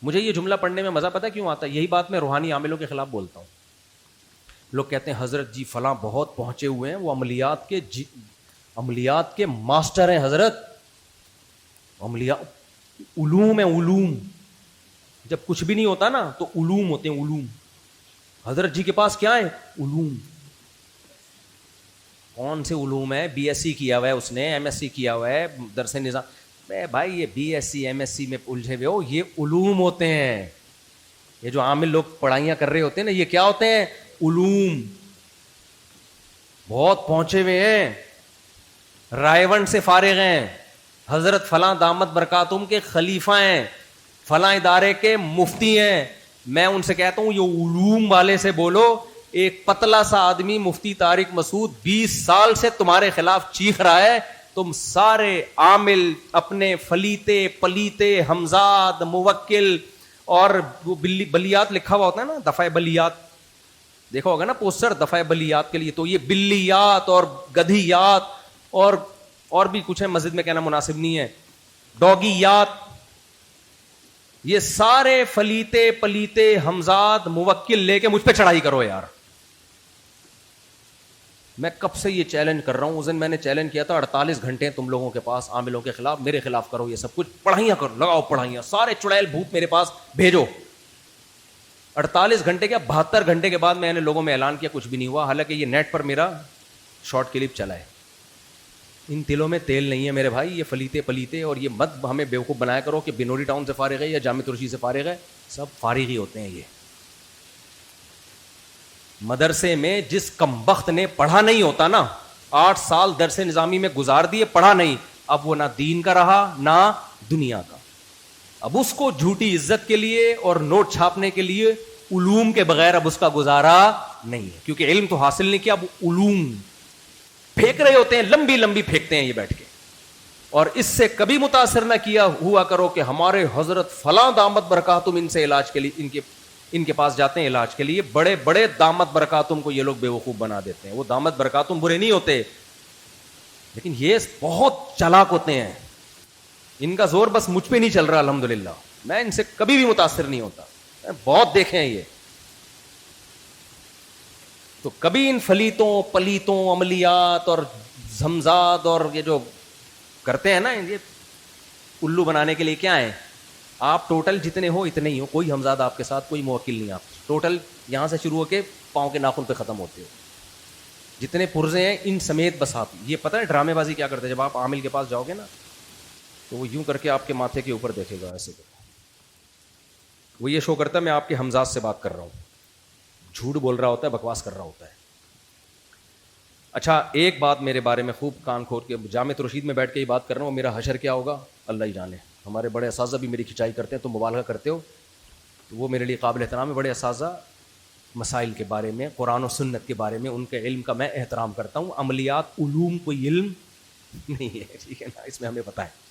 مجھے یہ جملہ پڑھنے میں مزہ پتہ کیوں آتا ہے؟ یہی بات میں روحانی عاملوں کے خلاف بولتا ہوں. لوگ کہتے ہیں حضرت جی فلاں بہت پہنچے ہوئے ہیں, وہ عملیات کے ماسٹر ہیں حضرت, علوم ہیں علوم. جب کچھ بھی نہیں ہوتا نا تو علوم ہوتے ہیں علوم. حضرت جی کے پاس کیا ہے؟ علوم. کون سے علوم ہے؟ بی ایس سی کیا ہوا ہے اس نے, ایم ایس سی کیا ہوا ہے, درس نظام. بھائی یہ B S C M S C میں الجھے ہوئے ہو, یہ علوم ہوتے ہیں. یہ جو عامل لوگ پڑھائیاں کر رہے ہوتے ہیں نا, یہ کیا ہوتے ہیں؟ علوم. بہت پہنچے ہوئے ہیں, رائے سے فارغ ہیں, حضرت فلاں دامت برکاتہم کے خلیفہ ہیں, فلاں ادارے کے مفتی ہیں. میں ان سے کہتا ہوں یہ علوم والے سے بولو. ایک پتلا سا آدمی مفتی طارق مسعود 20 سال سے تمہارے خلاف چیخ رہا ہے, تم سارے عامل اپنے فلیتے پلیتے ہمزاد موکل اور وہ بلیات لکھا ہوا ہوتا ہے نا, دفعہ بلیات دیکھا ہوگا نا پوسٹر دفعہ بلیات کے لیے, تو یہ بلیات اور گدھیات اور بھی کچھ ہے, مسجد میں کہنا مناسب نہیں ہے, ڈوگیات, یہ سارے فلیتے پلیتے ہمزاد موکل لے کے مجھ پہ چڑھائی کرو یار. میں کب سے یہ چیلنج کر رہا ہوں. اس دن میں نے چیلنج کیا تھا 48 گھنٹے تم لوگوں کے پاس عاملوں کے خلاف, میرے خلاف کرو یہ سب کچھ, پڑھائیاں کرو, لگاؤ پڑھائیاں, سارے چڑیل بھوت میرے پاس بھیجو. 48 گھنٹے کیا 72 گھنٹے کے بعد میں نے لوگوں میں اعلان کیا, کچھ بھی نہیں ہوا. حالانکہ یہ نیٹ پر میرا شارٹ کلپ چلا ہے. ان دلوں میں تیل نہیں ہے میرے بھائی, یہ فلیتے پلیتے, اور یہ مت ہمیں بیوقوف بنایا کرو کہ بنوری ٹاؤن سے فارغ ہے یا جامع ترشی سے فارغ ہے. سب فارغ ہی ہوتے ہیں. یہ مدرسے میں جس کمبخت نے پڑھا نہیں ہوتا نا, 8 سال درس نظامی میں گزار دیے, پڑھا نہیں, اب وہ نہ دین کا رہا نہ دنیا کا. اب اس کو جھوٹی عزت کے لیے اور نوٹ چھاپنے کے لیے علوم کے بغیر اب اس کا گزارا نہیں ہے, کیونکہ علم تو حاصل نہیں کیا, اب علوم پھینک رہے ہوتے ہیں, لمبی لمبی پھینکتے ہیں یہ بیٹھ کے. اور اس سے کبھی متاثر نہ کیا ہوا کرو کہ ہمارے حضرت فلاں دامت برکاتہم ان سے علاج کے لیے ان کے پاس جاتے ہیں علاج کے لیے. بڑے بڑے دامت برکاتہم کو یہ لوگ بیوقوف بنا دیتے ہیں. وہ دامت برکاتہم برے نہیں ہوتے, لیکن یہ بہت چالاک ہوتے ہیں. ان کا زور بس مجھ پہ نہیں چل رہا الحمدللہ, میں ان سے کبھی بھی متاثر نہیں ہوتا, بہت دیکھے ہیں یہ. تو کبھی ان فلیتوں پلیتوں عملیات اور زمزاد اور یہ جو کرتے ہیں نا, یہ الو بنانے کے لیے کیا ہے, آپ ٹوٹل جتنے ہو اتنے ہی ہو, کوئی ہمزاد آپ کے ساتھ, کوئی موکل نہیں. آپ ٹوٹل یہاں سے شروع ہو کے پاؤں کے ناخن پہ ختم ہوتے ہو, جتنے پرزے ہیں ان سمیت. بس آپ یہ پتہ ہے ڈرامے بازی کیا کرتے ہیں, جب آپ عامل کے پاس جاؤ گے نا تو وہ یوں کر کے آپ کے ماتھے کے اوپر دیکھے گا ایسے, وہ یہ شو کرتا ہے میں آپ کے ہمزاد سے بات کر رہا ہوں. جھوٹ بول رہا ہوتا ہے, بکواس کر رہا ہوتا ہے. اچھا ایک بات میرے بارے میں خوب کان کھول کے, جامع رشید میں بیٹھ کے یہ بات کر رہا ہوں, میرا حشر کیا ہوگا اللہ ہی جانے. ہمارے بڑے اساتذہ بھی میری کھچائی کرتے ہیں, تم مبالغہ کرتے ہو, تو وہ میرے لیے قابل احترام ہے. بڑے اساتذہ مسائل کے بارے میں, قرآن و سنت کے بارے میں, ان کے علم کا میں احترام کرتا ہوں. عملیات علوم کوئی علم نہیں ہے, ٹھیک ہے نا, اس میں ہمیں پتہ ہے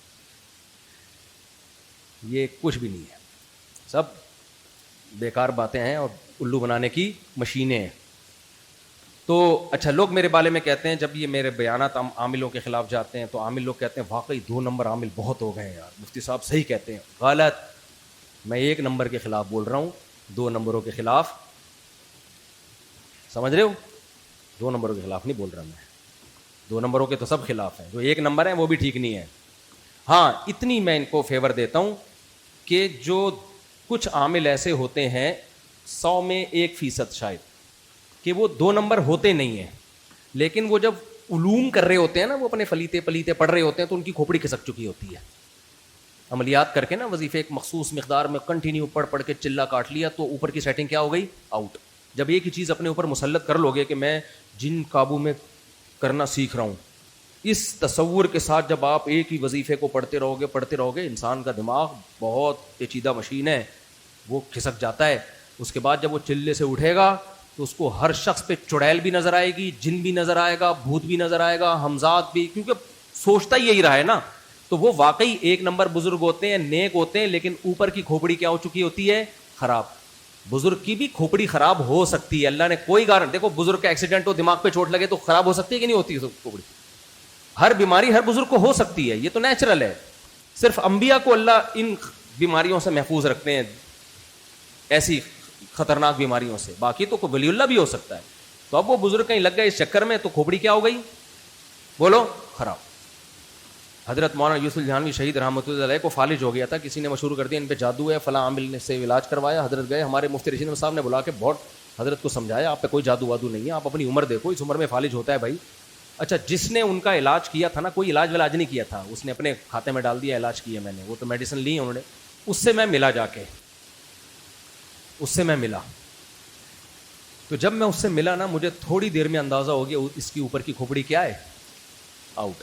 یہ کچھ بھی نہیں ہے, سب بیکار باتیں ہیں اور الو بنانے کی مشینیں ہیں. تو اچھا لوگ میرے بارے میں کہتے ہیں, جب یہ میرے بیانات عاملوں کے خلاف جاتے ہیں تو عامل لوگ کہتے ہیں واقعی 2 نمبر عامل بہت ہو گئے ہیں یار, مفتی صاحب صحیح کہتے ہیں. غلط, میں 1 نمبر کے خلاف بول رہا ہوں, 2 نمبروں کے خلاف, سمجھ رہے ہو, 2 نمبروں کے خلاف نہیں بول رہا میں. 2 نمبروں کے تو سب خلاف ہیں, جو 1 نمبر ہیں وہ بھی ٹھیک نہیں ہے. ہاں اتنی میں ان کو فیور دیتا ہوں کہ جو کچھ عامل ایسے ہوتے ہیں 100 میں 1% شاید کہ وہ 2 نمبر ہوتے نہیں ہیں, لیکن وہ جب علوم کر رہے ہوتے ہیں نا, وہ اپنے فلیتے پلیتے پڑھ رہے ہوتے ہیں تو ان کی کھوپڑی کھسک چکی ہوتی ہے. عملیات کر کے نا وظیفے ایک مخصوص مقدار میں کنٹینیو پڑھ کے چلا کاٹ لیا تو اوپر کی سیٹنگ کیا ہو گئی, آؤٹ. جب ایک ہی چیز اپنے اوپر مسلط کر لو گے کہ میں جن قابو میں کرنا سیکھ رہا ہوں, اس تصور کے ساتھ جب آپ ایک ہی وظیفے کو پڑھتے رہو گے, انسان کا دماغ بہت پیچیدہ مشین ہے, وہ کھسک جاتا ہے. اس کے بعد جب وہ چلے سے اٹھے گا تو اس کو ہر شخص پہ چڑیل بھی نظر آئے گی, جن بھی نظر آئے گا, بھوت بھی نظر آئے گا, ہمزاد بھی, کیونکہ سوچتا ہی یہی رہا ہے نا. تو وہ واقعی 1 نمبر بزرگ ہوتے ہیں, نیک ہوتے ہیں, لیکن اوپر کی کھوپڑی کیا ہو چکی ہوتی ہے, خراب. بزرگ کی بھی کھوپڑی خراب ہو سکتی ہے, اللہ نے کوئی گارنٹی, دیکھو بزرگ کا ایکسیڈنٹ ہو, دماغ پہ چوٹ لگے تو خراب ہو سکتی ہے کہ نہیں ہوتی کھوپڑی. ہر بیماری ہر بزرگ کو ہو سکتی ہے, یہ تو نیچرل ہے. صرف انبیاء کو اللہ ان بیماریوں سے محفوظ رکھتے ہیں, ایسی خطرناک بیماریوں سے. باقی تو کوئی ولی اللہ بھی ہو سکتا ہے. تو اب وہ بزرگ کہیں لگ گئے اس چکر میں, تو کھوپڑی کیا ہو گئی, بولو, خراب. حضرت مولانا یوسف الجہانوی شہید رحمۃ اللہ علیہ کو فالج ہو گیا تھا, کسی نے مشہور کر دیا ان پہ جادو ہے, فلاں عامل نے سے علاج کروایا. حضرت گئے, ہمارے مفتی رشید احمد صاحب نے بلا کے بہت حضرت کو سمجھایا, آپ پہ کوئی جادو وادو نہیں ہے, آپ اپنی عمر دیکھو, اس عمر میں فالج ہوتا ہے بھائی. اچھا, جس نے ان کا علاج کیا تھا نا, کوئی علاج نہیں کیا تھا, اس نے اپنے کھاتے میں ڈال دیا علاج کیا میں نے, وہ تو میڈیسن لی انہوں نے. اس سے میں ملا, جا کے اس سے میں ملا. تو جب میں اس سے ملا نا, مجھے تھوڑی دیر میں اندازہ ہو گیا اس کی اوپر کی کھوپڑی کیا ہے, آؤٹ.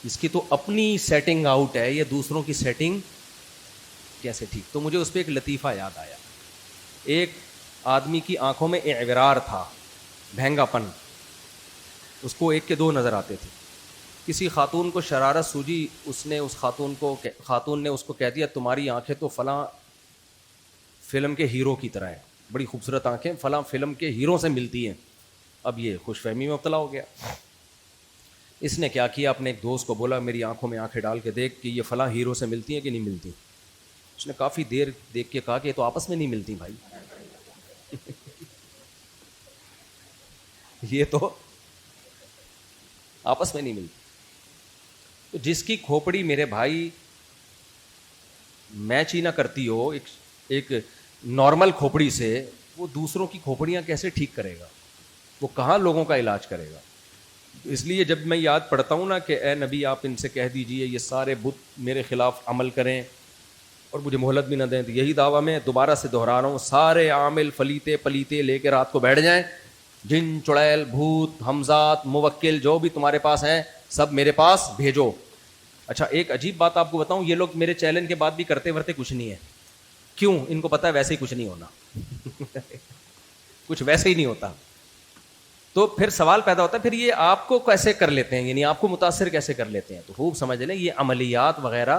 اس کی تو اپنی سیٹنگ آؤٹ ہے, یہ دوسروں کی سیٹنگ کیسے ٹھیک. تو مجھے اس پہ ایک لطیفہ یاد آیا. ایک آدمی کی آنکھوں میں اعوراar تھا, بھینگا پن, اس کو ایک کے دو نظر آتے تھے. کسی خاتون کو شرارت سوجی, اس نے اس خاتون نے اس کو کہہ دیا تمہاری آنکھیں تو فلاں فلم کے ہیرو کی طرح ہیں, بڑی خوبصورت آنکھیں, فلاں فلم کے ہیرو سے ملتی ہیں. اب یہ خوش فہمی میں مبتلا ہو گیا. اس نے کیا کیا, اپنے ایک دوست کو بولا میری آنکھوں میں آنکھیں ڈال کے دیکھ کہ یہ فلاں ہیرو سے ملتی ہیں کہ نہیں ملتی. اس نے کافی دیر دیکھ کے کہا کہ یہ تو آپس میں نہیں ملتی بھائی. یہ تو آپس میں نہیں ملتی. تو جس کی کھوپڑی میرے بھائی میچ ہی نہ کرتی ہو ایک نارمل کھوپڑی سے, وہ دوسروں کی کھوپڑیاں کیسے ٹھیک کرے گا, وہ کہاں لوگوں کا علاج کرے گا. اس لیے جب میں یاد پڑھتا ہوں نا کہ اے نبی آپ ان سے کہہ دیجئے یہ سارے بت میرے خلاف عمل کریں اور مجھے مہلت بھی نہ دیں, تو یہی دعویٰ میں دوبارہ سے دہرا رہا ہوں, سارے عامل فلیتے پلیتے لے کے رات کو بیٹھ جائیں, جن چڑیل بھوت ہمزات موکل جو بھی تمہارے پاس ہیں سب میرے پاس بھیجو. اچھا, ایک عجیب بات آپ کو بتاؤں, یہ لوگ میرے چیلنج کے بعد بھی کرتے ورتے کچھ نہیں ہے. کیوں؟ ان کو پتہ ہے ویسے ہی کچھ نہیں ہونا. کچھ ویسے ہی نہیں ہوتا. تو پھر سوال پیدا ہوتا ہے پھر یہ آپ کو کیسے کر لیتے ہیں, یعنی آپ کو متاثر کیسے کر لیتے ہیں. تو خوب سمجھ لیں یہ عملیات وغیرہ,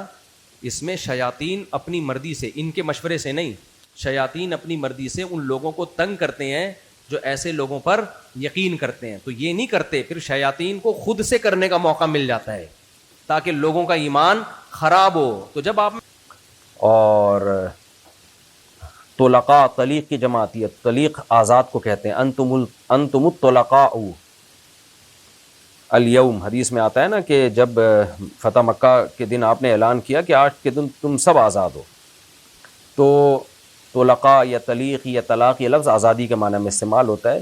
اس میں شیاطین اپنی مرضی سے, ان کے مشورے سے نہیں, شیاطین اپنی مرضی سے ان لوگوں کو تنگ کرتے ہیں جو ایسے لوگوں پر یقین کرتے ہیں. تو یہ نہیں کرتے, پھر شیاطین کو خود سے کرنے کا موقع مل جاتا ہے تاکہ لوگوں کا ایمان خراب ہو. تو جب آپ اور طلقاء, طلیق کی جمع آتی ہے, طلیق آزاد کو کہتے ہیں. انتم الطلقاء الیوم, حدیث میں آتا ہے نا کہ جب فتح مکہ کے دن آپ نے اعلان کیا کہ آج کے دن تم سب آزاد ہو, تو طلقاء یا طلیق یا طلاق یہ لفظ آزادی کے معنی میں استعمال ہوتا ہے.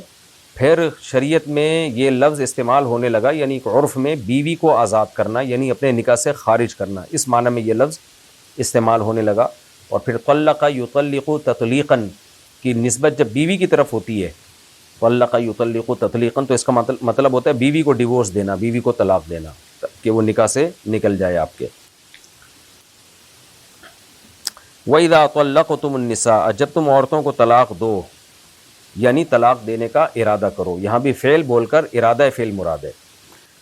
پھر شریعت میں یہ لفظ استعمال ہونے لگا, یعنی عرف میں بیوی کو آزاد کرنا, یعنی اپنے نکاح سے خارج کرنا, اس معنی میں یہ لفظ استعمال ہونے لگا. اور پھر طلق یطلق تطلیقاً کی نسبت جب بیوی کی طرف ہوتی ہے, طلق یطلق تطلیقاً, تو اس کا مطلب ہوتا ہے بیوی کو ڈیورس دینا, بیوی کو طلاق دینا کہ وہ نکاح سے نکل جائے آپ کے. وَإِذَا طَلَّقْتُمُ النِّسَاءَ, جب تم عورتوں کو طلاق دو, یعنی طلاق دینے کا ارادہ کرو. یہاں بھی فعل بول کر ارادہ فعل مراد ہے.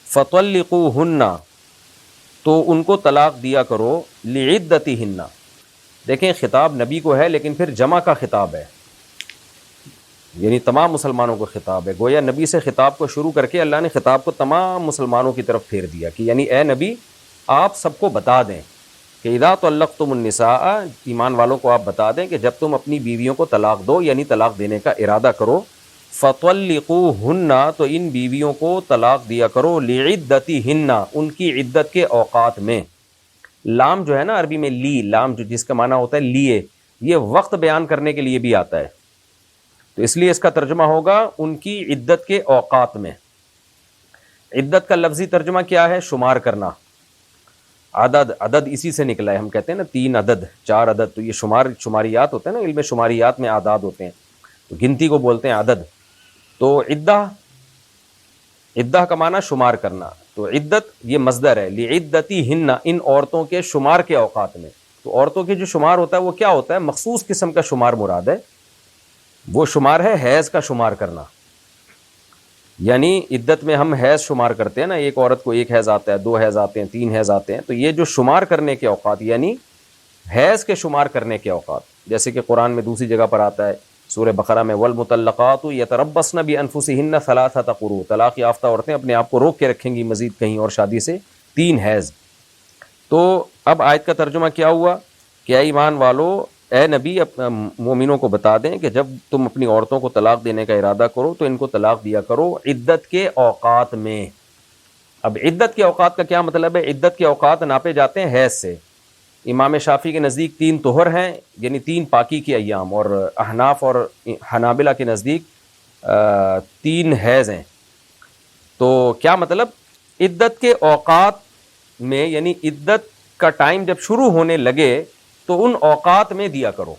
فَطَلِّقُوهُنَّ, تو ان کو طلاق دیا کرو, لِعِدَّتِهِنَّ, دیکھیں خطاب نبی کو ہے لیکن پھر جمع کا خطاب ہے, یعنی تمام مسلمانوں کو خطاب ہے. گویا نبی سے خطاب کو شروع کر کے اللہ نے خطاب کو تمام مسلمانوں کی طرف پھیر دیا کہ یعنی اے نبی آپ سب کو بتا دیں کہ اذا طلقتم النساء, ایمان والوں کو آپ بتا دیں کہ جب تم اپنی بیویوں کو طلاق دو, یعنی طلاق دینے کا ارادہ کرو, فطلقوهن, تو ان بیویوں کو طلاق دیا کرو, لعدتهن, ان کی عدت کے اوقات میں. لام جو ہے نا عربی میں لی, لام جو جس کا معنی ہوتا ہے لیے, یہ وقت بیان کرنے کے لیے بھی آتا ہے, تو اس لیے اس کا ترجمہ ہوگا ان کی عدت کے اوقات میں. عدت کا لفظی ترجمہ کیا ہے؟ شمار کرنا. عدد, عدد اسی سے نکلا ہے, ہم کہتے ہیں نا 3 عدد 4 عدد, تو یہ شماریات ہوتے ہیں نا, علم شماریات میں اعداد ہوتے ہیں, تو گنتی کو بولتے ہیں عدد. تو عدہ کا معنی شمار کرنا, تو عدت یہ مصدر ہے, لعدتہن, ان عورتوں کے شمار کے اوقات میں. تو عورتوں کے جو شمار ہوتا ہے وہ کیا ہوتا ہے؟ مخصوص قسم کا شمار مراد ہے. وہ شمار ہے حیض کا شمار کرنا, یعنی عدت میں ہم حیض شمار کرتے ہیں نا, ایک عورت کو 1 حیض آتا ہے, 2 حیض آتے ہیں, 3 حیض آتے ہیں, تو یہ جو شمار کرنے کے اوقات یعنی حیض کے شمار کرنے کے اوقات, جیسے کہ قرآن میں دوسری جگہ پر آتا ہے سورہ بقرہ میں, والمطلقات یتربصن بانفسہن 3 قروء, طلاق یافتہ عورتیں اپنے آپ کو روک کے رکھیں گی مزید کہیں اور شادی سے 3 حیض. تو اب آیت کا ترجمہ کیا ہوا کہ اے ایمان والو، اے نبی مومنوں کو بتا دیں کہ جب تم اپنی عورتوں کو طلاق دینے کا ارادہ کرو تو ان کو طلاق دیا کرو عدت کے اوقات میں۔ اب عدت کے اوقات کا کیا مطلب ہے؟ عدت کے اوقات ناپے جاتے ہیں حیض سے۔ امام شافعی کے نزدیک 3 طہر ہیں، یعنی 3 پاکی کے ایام، اور احناف اور حنابلہ کے نزدیک 3 حیض ہیں۔ تو کیا مطلب؟ عدت کے اوقات میں، یعنی عدت کا ٹائم جب شروع ہونے لگے تو ان اوقات میں دیا کرو۔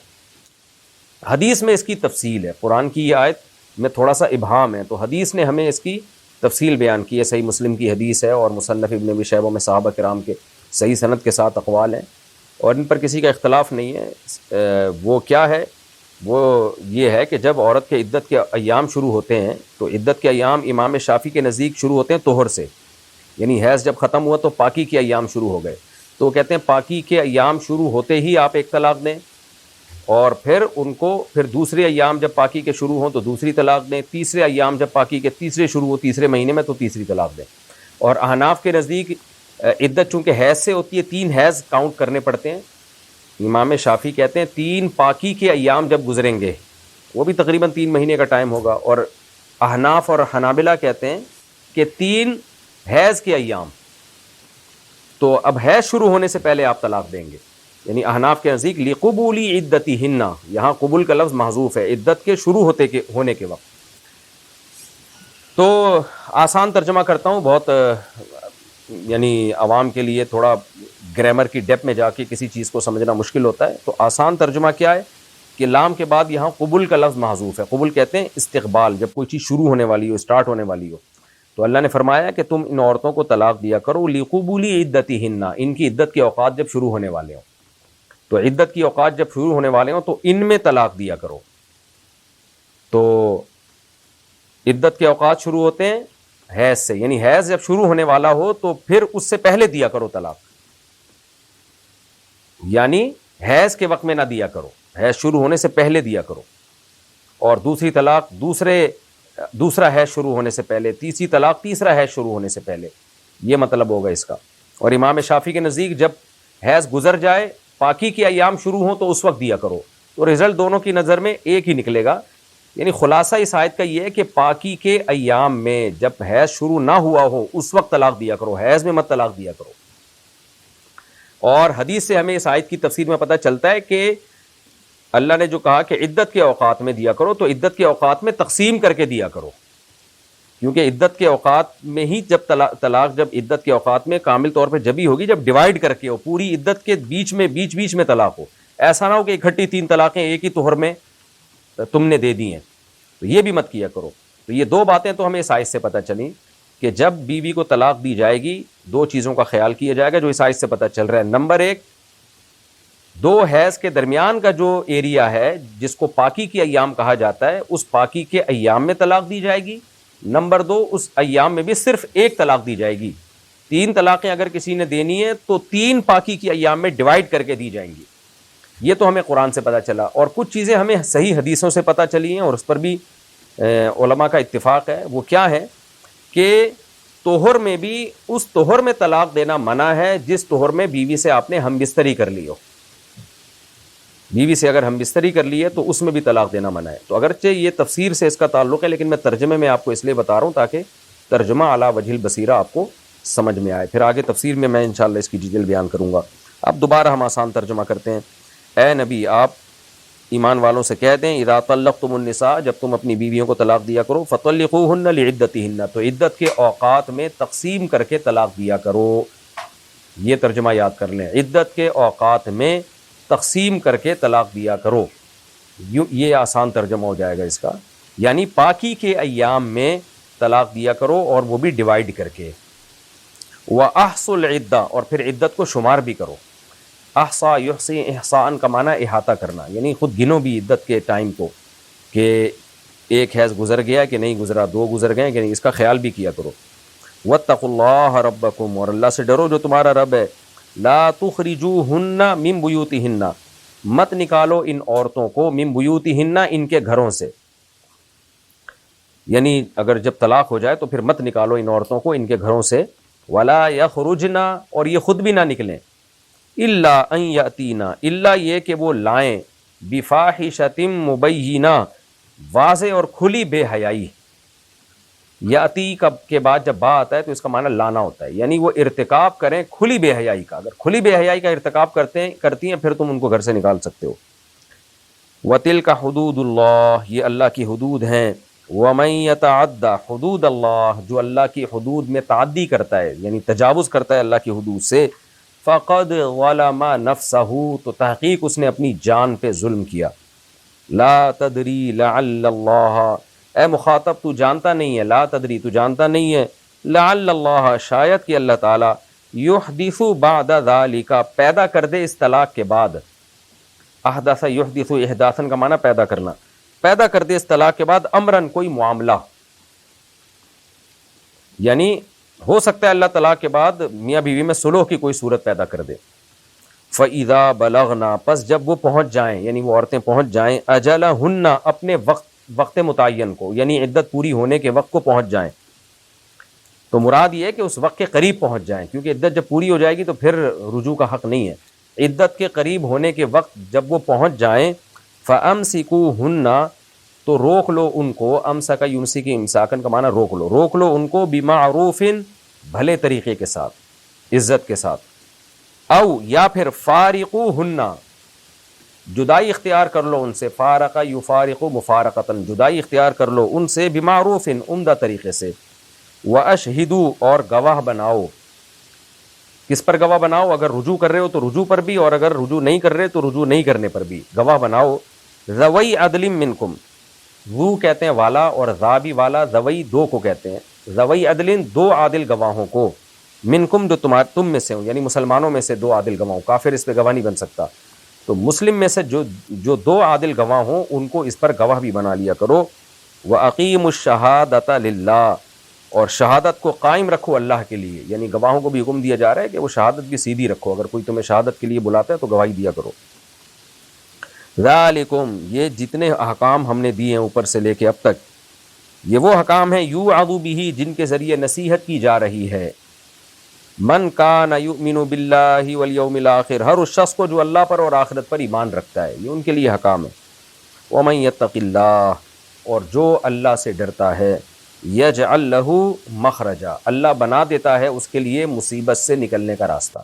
حدیث میں اس کی تفصیل ہے، قرآن کی یہ آیت میں تھوڑا سا ابہام ہے، تو حدیث نے ہمیں اس کی تفصیل بیان کی ہے۔ صحیح مسلم کی حدیث ہے اور مصنف ابن ابی شیبہ میں صحابہ کرام کے صحیح سند کے ساتھ اقوال ہیں، اور ان پر کسی کا اختلاف نہیں ہے۔ وہ کیا ہے؟ وہ یہ ہے کہ جب عورت کے عدت کے ایام شروع ہوتے ہیں تو عدت کے ایام امام شافعی کے نزدیک شروع ہوتے ہیں طہر سے، یعنی حیض جب ختم ہوا تو پاکی کے ایام شروع ہو گئے، تو وہ کہتے ہیں پاکی کے ایام شروع ہوتے ہی آپ ایک طلاق دیں، اور پھر ان کو پھر دوسرے ایام جب پاکی کے شروع ہوں تو دوسری طلاق دیں، تیسرے ایام جب پاکی کے تیسرے شروع ہو تیسرے مہینے میں تو تیسری طلاق دیں۔ اور احناف کے نزدیک عدت چونکہ حیض سے ہوتی ہے 3 حیض کاؤنٹ کرنے پڑتے ہیں۔ امام شافعی کہتے ہیں 3 پاکی کے ایام جب گزریں گے، وہ بھی تقریباً 3 مہینے کا ٹائم ہوگا، اور احناف اور حنابلہ کہتے ہیں کہ 3 حیض کے ایام، تو اب حیض شروع ہونے سے پہلے آپ طلاق دیں گے۔ یعنی احناف کے نزدیک لقبول عدتہن، یہاں قبول کا لفظ محذوف ہے، عدت کے شروع ہونے کے وقت۔ تو آسان ترجمہ کرتا ہوں، بہت یعنی عوام کے لیے تھوڑا گرامر کی ڈیپ میں جا کے کسی چیز کو سمجھنا مشکل ہوتا ہے۔ تو آسان ترجمہ کیا ہے کہ لام کے بعد یہاں قبول کا لفظ محذوف ہے۔ قبول کہتے ہیں استقبال، جب کوئی چیز شروع ہونے والی ہو، اسٹارٹ ہونے والی ہو۔ تو اللہ نے فرمایا کہ تم ان عورتوں کو طلاق دیا کرو لقبول عدتہن، ان کی عدت کے اوقات جب شروع ہونے والے ہوں، تو عدت کی اوقات جب شروع ہونے والے ہوں تو ان میں طلاق دیا کرو۔ تو عدت کے اوقات شروع ہوتے ہیں حیض سے، یعنی حیض جب شروع ہونے والا ہو تو پھر اس سے پہلے دیا کرو طلاق، یعنی حیض کے وقت میں نہ دیا کرو، حیض شروع ہونے سے پہلے دیا کرو، اور دوسری طلاق دوسرا حیض شروع ہونے سے پہلے، تیسری طلاق تیسرا حیض شروع ہونے سے پہلے، یہ مطلب ہوگا اس کا۔ اور امام شافعی کے نزدیک جب حیض گزر جائے، پاکی کے ایام شروع ہوں تو اس وقت دیا کرو، تو رزلٹ دونوں کی نظر میں ایک ہی نکلے گا۔ یعنی خلاصہ اس آیت کا یہ ہے کہ پاکی کے ایام میں جب حیض شروع نہ ہوا ہو اس وقت طلاق دیا کرو، حیض میں مت طلاق دیا کرو۔ اور حدیث سے ہمیں اس آیت کی تفسیر میں پتہ چلتا ہے کہ اللہ نے جو کہا کہ عدت کے اوقات میں دیا کرو، تو عدت کے اوقات میں تقسیم کر کے دیا کرو، کیونکہ عدت کے اوقات میں ہی جب طلاق جب عدت کے اوقات میں کامل طور پہ جبھی ہوگی جب ڈیوائیڈ کر کے ہو، پوری عدت کے بیچ میں طلاق ہو۔ ایسا نہ ہو کہ اکٹھی 3 طلاقیں ایک ہی طہر میں تم نے دے دی ہیں، تو یہ بھی مت کیا کرو۔ تو یہ 2 باتیں تو ہمیں اس آیت سے پتہ چلیں کہ جب بیوی کو طلاق دی جائے گی 2 چیزوں کا خیال کیا جائے گا جو اس آیت سے پتہ چل رہا ہے۔ نمبر 1، 2 حیض کے درمیان کا جو ایریا ہے جس کو پاکی کے ایام کہا جاتا ہے، اس پاکی کے ایام میں طلاق دی جائے گی۔ نمبر 2، اس ایام میں بھی صرف 1 طلاق دی جائے گی۔ 3 طلاقیں اگر کسی نے دینی ہے تو 3 پاکی کے ایام میں ڈیوائیڈ کر کے دی جائیں گی۔ یہ تو ہمیں قرآن سے پتہ چلا، اور کچھ چیزیں ہمیں صحیح حدیثوں سے پتہ چلی ہیں اور اس پر بھی علماء کا اتفاق ہے۔ وہ کیا ہے کہ طہر میں بھی اس طہر میں طلاق دینا منع ہے جس طہر میں بیوی سے آپ نے ہم بستری کر لی ہو۔ بیوی سے اگر ہم بستری کر لی ہے تو اس میں بھی طلاق دینا منع ہے۔ تو اگرچہ یہ تفسیر سے اس کا تعلق ہے، لیکن میں ترجمے میں آپ کو اس لیے بتا رہا ہوں تاکہ ترجمہ علی وجہ البصیرہ آپ کو سمجھ میں آئے، پھر آگے تفسیر میں انشاءاللہ اس کی ڈیٹیل بیان کروں گا۔ اب دوبارہ ہم آسان ترجمہ کرتے ہیں۔ اے نبی، آپ ایمان والوں سے کہہ دیں اذا طلقتم النساء، جب تم اپنی بیویوں کو طلاق دیا کرو، فطلقوہن لعدتہن، تو عدت کے اوقات میں تقسیم کر کے طلاق دیا کرو۔ یہ ترجمہ یاد کر لیں، عدت کے اوقات میں تقسیم کر کے طلاق دیا کرو، یہ آسان ترجمہ ہو جائے گا اس کا، یعنی پاکی کے ایام میں طلاق دیا کرو اور وہ بھی ڈیوائیڈ کر کے۔ وَأَحْصُوا الْعِدَّةَ، اور پھر عدت کو شمار بھی کرو۔ احصا یحصی، احصاء کا معنی احاطہ کرنا، یعنی خود گنو بھی عدت کے ٹائم کو کہ 1 حیض گزر گیا کہ نہیں گزرا، 2 گزر گئے کہ نہیں، اس کا خیال بھی کیا کرو۔ واتقوا اللہ ربکم، اور اللہ سے ڈرو جو تمہارا رب ہے۔ لا تخرجوہن من بیوتہن، مت نکالو ان عورتوں کو، من بیوتہن، ان کے گھروں سے، یعنی اگر جب طلاق ہو جائے تو پھر مت نکالو ان عورتوں کو ان کے گھروں سے۔ ولا یخرجن، اور یہ خود بھی نہ نکلیں، الا ان یاتینا، الا یہ کہ وہ لائیں، بفاحشۃ مبینہ، واضح اور کھلی بے حیائی۔ یاتی کے بعد جب با آتا ہے تو اس کا معنی لانا ہوتا ہے، یعنی وہ ارتکاب کریں کھلی بے حیائی کا۔ اگر کھلی بے حیائی کا ارتکاب کرتی ہیں پھر تم ان کو گھر سے نکال سکتے ہو۔ وَتِلْكَ حُدُودُ اللَّهِ، یہ اللہ کی حدود ہیں۔ وَمَن يَتَعَدَّ حُدُودَ اللَّهِ، جو اللہ کی حدود میں تعدی کرتا ہے یعنی تجاوز کرتا ہے اللہ کی حدود سے، فَقَدْ ظَلَمَ نَفْسَهُ، تو تحقیق اس نے اپنی جان پہ ظلم کیا۔ لا تدری لعل اللہ، اے مخاطب تو جانتا نہیں ہے، لا تدری تو جانتا نہیں ہے، لعل اللہ شاید کہ اللہ تعالی، یحدث بعد ذالک پیدا کر دے اس طلاق کے بعد، احدث یحدث احداثن کا معنی پیدا کرنا، پیدا کر دے اس طلاق کے بعد امرن کوئی معاملہ، یعنی ہو سکتا ہے اللہ طلاق کے بعد میاں بیوی میں صلح کی کوئی صورت پیدا کر دے۔ فَإِذَا بَلَغْنَا، پس جب وہ پہنچ جائیں یعنی وہ عورتیں پہنچ جائیں، أَجَلَهُنَّ اپنے وقت متعین کو، یعنی عدت پوری ہونے کے وقت کو پہنچ جائیں، تو مراد یہ ہے کہ اس وقت کے قریب پہنچ جائیں، کیونکہ عدت جب پوری ہو جائے گی تو پھر رجوع کا حق نہیں ہے۔ عدت کے قریب ہونے کے وقت جب وہ پہنچ جائیں، فَأَمْسِكُوهُنَّ تو روک لو ان کو، امسک یمسک امساکن کا معنی روک لو ان کو، بِمَعْرُوفٍ بھلے طریقے کے ساتھ، عزت کے ساتھ، او یا پھر فارقوہن جدائی اختیار کر لو ان سے، فارق یفارق مفارقتن جدائی اختیار کر لو ان سے، بمعروف عمدہ طریقے سے، واشہدوا اور گواہ بناؤ، کس پر گواہ بناؤ؟ اگر رجوع کر رہے ہو تو رجوع پر بھی، اور اگر رجوع نہیں کر رہے تو رجوع نہیں کرنے پر بھی گواہ بناؤ، ذوی عدل منکم، ذو کہتے ہیں والا اور ذا بھی والا، ذوی دو کو کہتے ہیں، ذوی عدل دو عادل گواہوں کو، منکم جو تم میں سے ہوں یعنی مسلمانوں میں سے دو عادل گواہ، کافر اس پہ گواہ نہیں بن سکتا، تو مسلم میں سے جو دو عادل گواہ ہوں ان کو اس پر گواہ بھی بنا لیا کرو۔ وَأَقِيمُوا الشَّهَادَةَ لِلَّهِ، اور شہادت کو قائم رکھو اللہ کے لیے، یعنی گواہوں کو بھی حکم دیا جا رہا ہے کہ وہ شہادت بھی سیدھی رکھو، اگر کوئی تمہیں شہادت کے لیے بلاتا ہے تو گواہی دیا کرو۔ ذالکم، یہ جتنے احکام ہم نے دیے ہیں اوپر سے لے کے اب تک، یہ وہ احکام ہیں یوعظ بہ جن کے ذریعے نصیحت کی جا رہی ہے، من کان یؤمن باللہ والیوم الآخر، ہر اس شخص کو جو اللہ پر اور آخرت پر ایمان رکھتا ہے، یہ ان کے لیے حکام ہے۔ ومن یتق اللہ، اور جو اللہ سے ڈرتا ہے، یجعل لہ مخرجا، اللہ بنا دیتا ہے اس کے لیے مصیبت سے نکلنے کا راستہ۔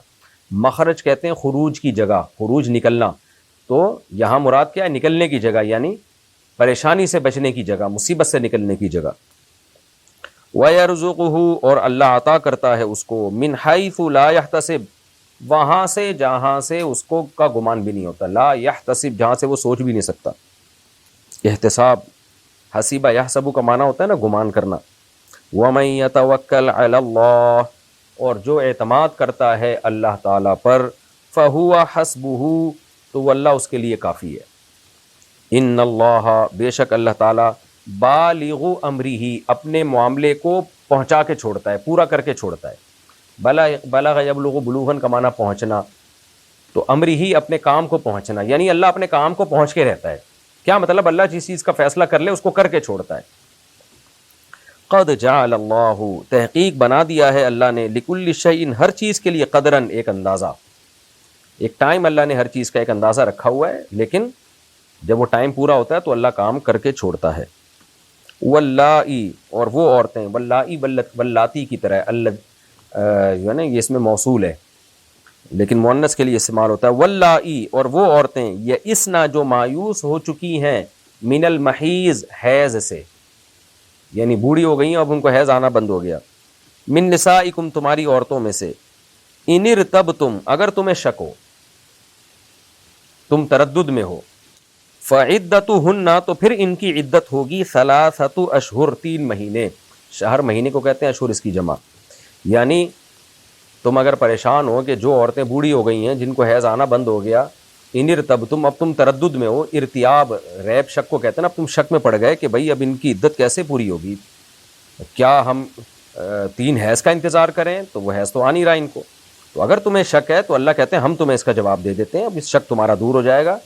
مخرج کہتے ہیں خروج کی جگہ، خروج نکلنا، تو یہاں مراد کیا ہے؟ نکلنے کی جگہ، یعنی پریشانی سے بچنے کی جگہ، مصیبت سے نکلنے کی جگہ۔ وَيَرْزُقُهُ، اور اللہ عطا کرتا ہے اس کو، مِنْ حَيْثُ لَا يَحْتَسِبْ، وہاں سے جہاں سے اس کو کا گمان بھی نہیں ہوتا، لا يحتسب جہاں سے وہ سوچ بھی نہیں سکتا۔ احتساب حسیبہ یحسبو کا معنی ہوتا ہے نا گمان کرنا۔ وَمَن يَتَوَکَّلْ عَلَى اللَّهِ، اور جو اعتماد کرتا ہے اللہ تعالیٰ پر، فَهُوَ حَسْبُهُ، تو وہ اللہ اس کے لیے کافی ہے۔ ان اللہ، بے شک اللہ تعالیٰ، بالغ امرہ، اپنے معاملے کو پہنچا کے چھوڑتا ہے، پورا کر کے چھوڑتا ہے۔ بلغ یبلغ بلوغاً کا معنی پہنچنا، تو امرہ اپنے کام کو پہنچنا، یعنی اللہ اپنے کام کو پہنچ کے رہتا ہے۔ کیا مطلب؟ اللہ جس چیز کا فیصلہ کر لے اس کو کر کے چھوڑتا ہے۔ قد جعل اللہ، تحقیق بنا دیا ہے اللہ نے، لکل شیء، ہر چیز کے لیے، قدرن ایک اندازہ، ایک ٹائم اللہ نے ہر چیز کا ایک اندازہ رکھا ہوا ہے، لیکن جب وہ ٹائم پورا ہوتا ہے تو اللہ کام کر کے چھوڑتا ہے۔ واللائی، اور وہ عورتیں، واللائی واللاتی کی طرح، جو ہے نا یہ اس میں موصول ہے لیکن مؤنث کے لیے استعمال ہوتا ہے۔ واللائی، اور وہ عورتیں، یئسنا جو مایوس ہو چکی ہیں، من المحیض حیض سے، یعنی بوڑھی ہو گئی ہیں اب ان کو حیض آنا بند ہو گیا، من نسائکم تمہاری عورتوں میں سے، ان ارتبتم اگر تمہیں شک ہو، تم تردد میں ہو، فعدتہن تو پھر ان کی عدت ہوگی ثلاثۃ اشہر 3 مہینے، شہر مہینے کو کہتے ہیں، اشہر اس کی جمع، یعنی تم اگر پریشان ہو کہ جو عورتیں بوڑھی ہو گئی ہیں جن کو حیض آنا بند ہو گیا، ان ارتبتم اب تم تردد میں ہو، ارتیاب ریب شک کو کہتے ہیں نا، اب تم شک میں پڑ گئے کہ بھئی اب ان کی عدت کیسے پوری ہوگی، کیا ہم 3 حیض کا انتظار کریں؟ تو وہ حیض تو آ نہیں رہا ان کو، تو اگر تمہیں شک ہے تو اللہ کہتے ہیں ہم تمہیں اس کا جواب دے دیتے ہیں، اب اس شک تمہارا دور ہو جائے گا۔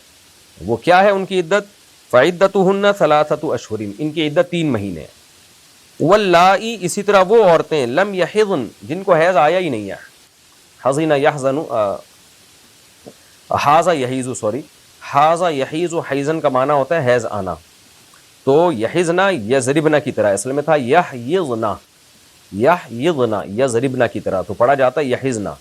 وہ کیا ہے ان کی عدت؟ فعدتہن ثلاثۃ اشہر، ان کی عدت 3 مہینے۔ واللائی، اسی طرح وہ عورتیں، لم یحضن جن کو حیض آیا ہی نہیں ہے، حزن یحزن حاذا یحیز، حاذا یحیز حیزن کا معنی ہوتا ہے حیض آنا، تو یحزنا یضربنا کی طرح، اصل میں تھا یحیضنا، یحیضنا یضربنا کی طرح، تو پڑھا جاتا ہے یحزنا۔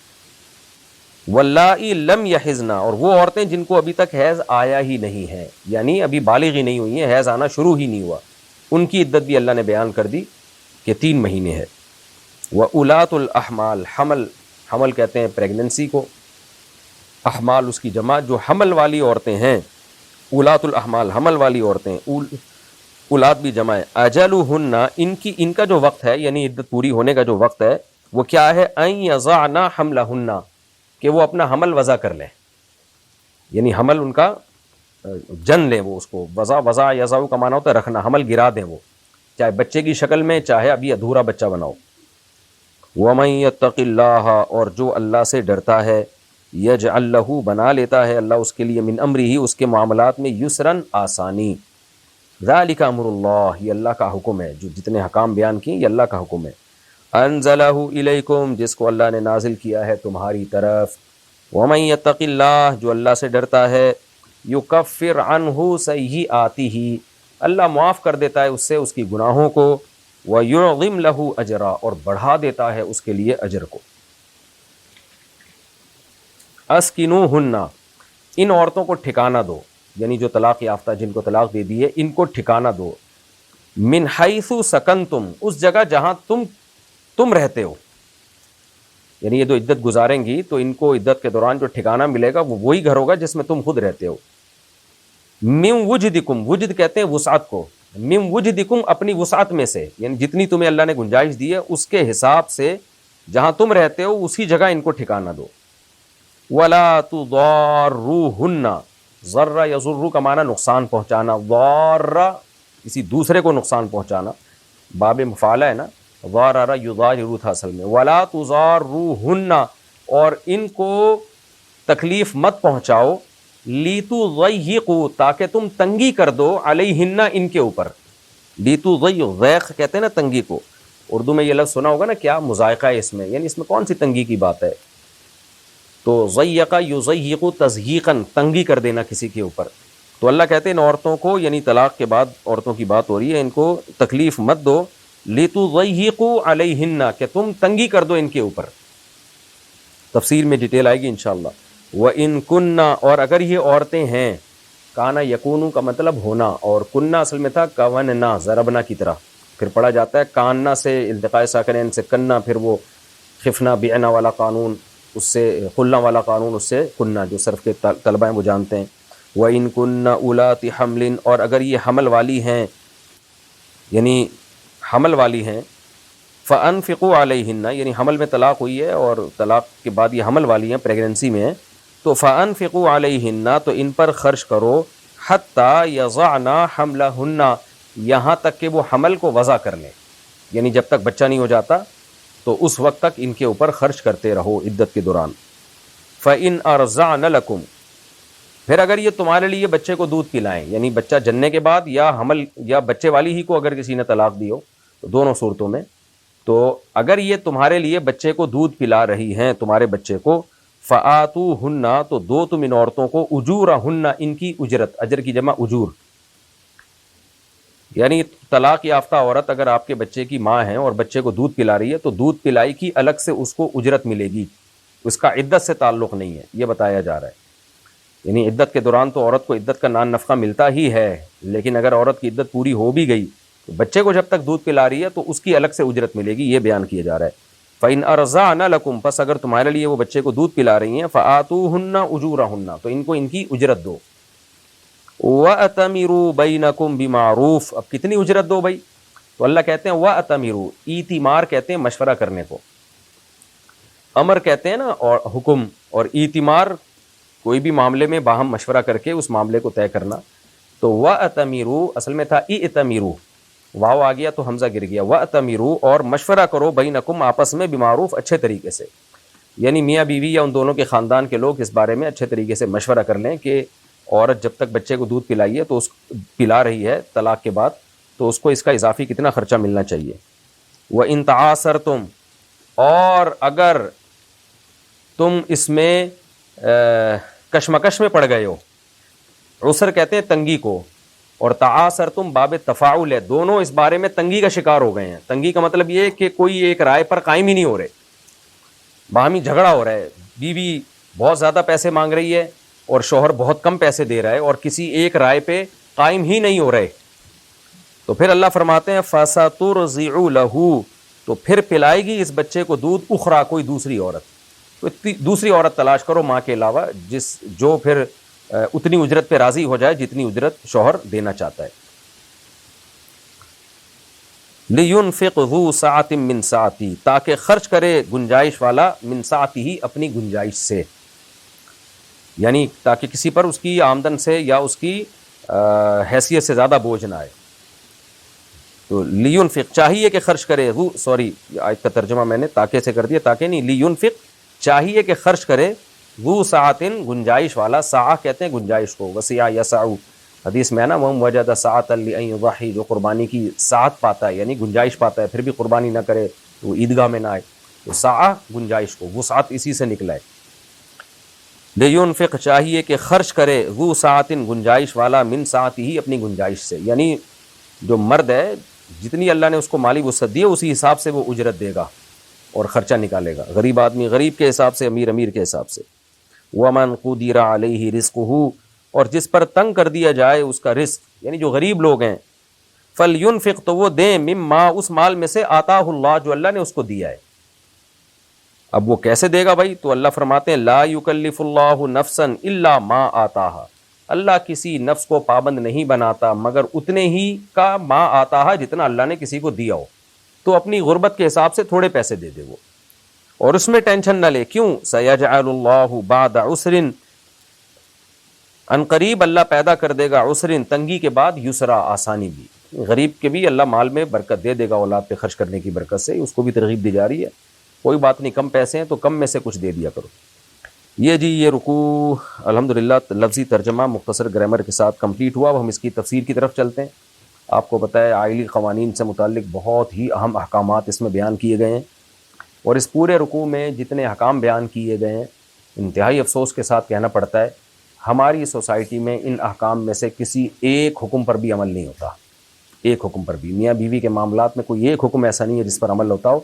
واللائی لم یحزنا، اور وہ عورتیں جن کو ابھی تک حیض آیا ہی نہیں ہے، یعنی ابھی بالغ ہی نہیں ہوئی ہیں، حیض آنا شروع ہی نہیں ہوا، ان کی عدت بھی اللہ نے بیان کر دی کہ 3 مہینے ہے۔ وَأُولَاتُ الْأَحْمَالِ، حمل کہتے ہیں پریگننسی کو، احمال اس کی جمع، جو حمل والی عورتیں ہیں، اولات الاحمال حمل والی عورتیں، اولاد بھی جمع ہے، اجلہن ان کا جو وقت ہے، یعنی عدت پوری ہونے کا جو وقت ہے وہ کیا ہے، ان یضعن حملہن، کہ وہ اپنا حمل وضع کر لیں، یعنی حمل ان کا جن لیں، وہ اس کو وضع یضع کا معنی ہوتا ہے رکھنا، حمل گرا دیں، وہ چاہے بچے کی شکل میں، چاہے ابھی ادھورا بچہ بناؤ۔ وَمَن يَتَّقِ اللَّهَ، اور جو اللہ سے ڈرتا ہے، یجعل لہ بنا لیتا ہے اللہ اس کے لیے، من امرہ اس کے معاملات میں، یسرن آسانی، ذالک امر اللہ، یہ اللہ کا حکم ہے، جو جتنے حکام بیان کیے یہ اللہ کا حکم ہے، انزلہ الیکم، جس کو اللہ نے نازل کیا ہے تمہاری طرف، ومن یتق اللہ، جو اللہ سے ڈرتا ہے، یکفر عنہ سیئاتہ، اللہ معاف کر دیتا ہے اس سے اس کی گناہوں کو، ویعظم لہ اجرا، اور بڑھا دیتا ہے اس کے لیے اجر کو۔ اسکنوہن، ان عورتوں کو ٹھکانہ دو، یعنی جو طلاق یافتہ جن کو طلاق دے دی ہے ان کو ٹھکانہ دو، من حیث سکنتم، اس جگہ جہاں تم رہتے ہو، یعنی یہ جو عدت گزاریں گی تو ان کو عدت کے دوران جو ٹھکانہ ملے گا وہ وہی گھر ہوگا جس میں تم خود رہتے ہو۔ من وجدکم، وجد کہتے ہیں وسعت کو، من وجدکم اپنی وسعت میں سے، یعنی جتنی تمہیں اللہ نے گنجائش دی ہے اس کے حساب سے جہاں تم رہتے ہو اسی جگہ ان کو ٹھکانہ دو۔ وَلَا تُضَارُّوهُنَّ، ضر یضر کا معنی نقصان پہنچانا، ضار کسی دوسرے کو نقصان پہنچانا، باب مفعلہ ہے نا، ضارر یضارر تھا اصل میں۔ وَلَا تُضَارُّوهُنَّ، اور ان کو تکلیف مت پہنچاؤ، لِتُضَيِّقُوا، تاکہ تم تنگی کر دو، علیہن ان کے اوپر، لِتُضَيِّقُوا، ضیق کہتے ہیں نا تنگی کو، اردو میں یہ لفظ سنا ہوگا نا، کیا مضائقہ ہے اس میں، یعنی اس میں کون سی تنگی کی بات ہے، تو ضیق یضیق تضییقاً، تنگی کر دینا کسی کے اوپر، تو اللہ کہتے ہیں ان عورتوں کو، یعنی طلاق کے بعد عورتوں کی بات ہو رہی ہے، ان کو تکلیف مت دو، لِتُضَيِّقُوا عَلَيْهِنَّ، کہ تم تنگی کر دو ان کے اوپر، تفسیر میں ڈیٹیل آئے گی انشاءاللہ۔ وَإِن كُنَّ، اور اگر یہ عورتیں ہیں، کانا یکونو کا مطلب ہونا، اور کننا اصل میں تھا کوننا، ضربنا کی طرح، پھر پڑھا جاتا ہے کاننا سے التقاء ساکنین سے کننا، پھر وہ خفنا بعنا والا قانون، اس سے قلنا والا قانون، اس سے کننا، جو صرف کے طلبہ ہیں وہ جانتے ہیں۔ وَإِن كُنَّ أُولَاتِ حَمْلٍ، اور اگر یہ حمل والی ہیں، یعنی حمل والی ہیں، فَأَنفِقُوا عَلَيْهِنَّ، یعنی حمل میں طلاق ہوئی ہے اور طلاق کے بعد یہ حمل والی ہیں، پریگننسی میں ہیں، تو فَأَنفِقُوا عَلَيْهِنَّ، تو ان پر خرچ کرو، حَتَّى يَضَعْنَ حَمْلَهُنَّ، یہاں تک کہ وہ حمل کو وضع کر لیں، یعنی جب تک بچہ نہیں ہو جاتا تو اس وقت تک ان کے اوپر خرچ کرتے رہو عدت کے دوران۔ فَإِنْ أَرْضَعْنَ لَكُمْ، پھر اگر یہ تمہارے لیے بچے کو دودھ پلائیں، یعنی بچہ جننے کے بعد یا حمل یا بچے والی ہی کو اگر کسی نے طلاق دی ہو، تو دونوں صورتوں میں، تو اگر یہ تمہارے لیے بچے کو دودھ پلا رہی ہیں، تمہارے بچے کو، فَآتُوهُنَّ، تو دو تم ان عورتوں کو، أُجُورَهُنَّ، ان کی اجرت، اجر کی جمع اجور، یعنی طلاق یافتہ عورت اگر آپ کے بچے کی ماں ہے اور بچے کو دودھ پلا رہی ہے تو دودھ پلائی کی الگ سے اس کو اجرت ملے گی، اس کا عدت سے تعلق نہیں ہے، یہ بتایا جا رہا ہے، یعنی عدت کے دوران تو عورت کو عدت کا نان نفقہ ملتا ہی ہے، لیکن اگر عورت کی عدت پوری ہو بھی گئی تو بچے کو جب تک دودھ پلا رہی ہے تو اس کی الگ سے اجرت ملے گی، یہ بیان کیا جا رہا ہے۔ فَإِنْ أَرْضَعْنَ لَكُمْ، پس اگر تمہارے لیے وہ بچے کو دودھ پلا رہی ہیں، فَآتُوهُنَّ أُجُورَهُنَّ، تو ان کو ان کی اجرت دو۔ وَأَتَمِرُوا بَيْنَكُمْ بِمَعْرُوفٍ، اب کتنی اجرت دو بھائی؟ تو اللہ کہتے ہیں وَأَتَمِرُوا، ایتمار کہتے ہیں مشورہ کرنے کو، امر کہتے ہیں نا اور حکم، اور ایتمار کوئی بھی معاملے میں باہم مشورہ کر کے اس معاملے کو طے کرنا، تو وَأَتَمِرُوا اصل میں تھا اِئْتَمِرُوا، واو آ گیا تو حمزہ گر گیا، وَأَتَمِرُوا، اور مشورہ کرو، بینکم آپس میں، بمعروف اچھے طریقے سے، یعنی میاں بیوی یا ان دونوں کے خاندان کے لوگ اس بارے میں اچھے طریقے سے مشورہ کر لیں کہ عورت جب تک بچے کو دودھ پلائیے تو اس پلا رہی ہے طلاق کے بعد تو اس کو اس کا اضافی کتنا خرچہ ملنا چاہیے۔ وَإِن تَعَاثَرْتُمْ، اور اگر تم اس میں کشمکش میں پڑ گئے ہو. عسر کہتے ہیں تنگی کو, اور تعاثرتم باب تفاعل ہے, دونوں اس بارے میں تنگی کا شکار ہو گئے ہیں. تنگی کا مطلب یہ ہے کہ کوئی ایک رائے پر قائم ہی نہیں ہو رہے, باہمی جھگڑا ہو رہا ہے, بیوی بہت زیادہ پیسے مانگ رہی ہے اور شوہر بہت کم پیسے دے رہا ہے, اور کسی ایک رائے پہ قائم ہی نہیں ہو رہے. تو پھر اللہ فرماتے ہیں فَسَتُرْضِعُ لَهُ, تو پھر پلائے گی اس بچے کو دودھ اخرى, کوئی دوسری عورت. تو دوسری عورت تلاش کرو ماں کے علاوہ, جو پھر اتنی اجرت پہ راضی ہو جائے جتنی اجرت شوہر دینا چاہتا ہے. لِيُنْفِقْ ذُو سَعَةٍ مِّن سَعَتِهِ, تاکہ خرچ کرے گنجائش والا من سعته اپنی گنجائش سے, یعنی تاکہ کسی پر اس کی آمدن سے یا اس کی حیثیت سے زیادہ بوجھ نہ آئے. تو لِيُنْفِقْ چاہیے کہ خرچ کرے, سوری آیت کا ترجمہ میں نے تاکہ سے کر دیا, تاکہ نہیں, لِيُنْفِقْ چاہیے کہ خرچ کرے, ذو ساعتن گنجائش والا, ساعہ کہتے ہیں گنجائش کو, وسع یسع, حدیث میں ہے نا وَمْ وَجَدَ سَاعَةً لِأَنْ يُضَحِّي, جو قربانی کی ساعت پاتا ہے یعنی گنجائش پاتا ہے پھر بھی قربانی نہ کرے تو عیدگاہ میں نہ آئے, تو ساعہ گنجائش کو, وسعت اسی سے نکلا ہے. لِيُنْفِقْ چاہیے کہ خرچ کرے, ذو ساعتن گنجائش والا, من ساعتہ اپنی گنجائش سے, یعنی جو مرد ہے جتنی اللہ نے اس کو مالی وسعت دی ہے اسی حساب سے وہ اجرت دے گا اور خرچہ نکالے گا. غریب آدمی غریب کے حساب سے, امیر کے حساب سے. وَمَنْ قُدِرَ عَلَيْهِ رِزْقُهُ, اور جس پر تنگ کر دیا جائے اس کا رزق, یعنی جو غریب لوگ ہیں, فَلْيُنْفِقْ تو وہ دیں, مِمَّا اس مال میں سے, آتاہ اللہ جو اللہ نے اس کو دیا ہے. اب وہ کیسے دے گا بھائی؟ تو اللہ فرماتے ہیں لا یکلف اللہ نفسا الا ما آتاہا, اللہ کسی نفس کو پابند نہیں بناتا مگر اتنے ہی کا ما آتاہا جتنا اللہ نے کسی کو دیا ہو. تو اپنی غربت کے حساب سے تھوڑے پیسے دے دے وہ, اور اس میں ٹینشن نہ لے. کیوں؟ سیجعل اللہ بعد عسر, ان قریب اللہ پیدا کر دے گا, عسر تنگی کے بعد, یسرا آسانی بھی. غریب کے بھی اللہ مال میں برکت دے دے گا, اولاد پہ خرچ کرنے کی برکت سے, اس کو بھی ترغیب دی جا رہی ہے. کوئی بات نہیں, کم پیسے ہیں تو کم میں سے کچھ دے دیا کرو. یہ جی یہ رکوع الحمدللہ لفظی ترجمہ مختصر گرامر کے ساتھ کمپلیٹ ہوا. اب ہم اس کی تفسیر کی طرف چلتے ہیں. آپ کو پتہ ہے آئلی قوانین سے متعلق بہت ہی اہم احکامات اس میں بیان کیے گئے ہیں, اور اس پورے رکوع میں جتنے احکام بیان کیے گئے ہیں, انتہائی افسوس کے ساتھ کہنا پڑتا ہے ہماری سوسائٹی میں ان احکام میں سے کسی ایک حکم پر بھی عمل نہیں ہوتا. ایک حکم پر بھی, میاں بیوی کے معاملات میں کوئی ایک حکم ایسا نہیں ہے جس پر عمل ہوتا ہو,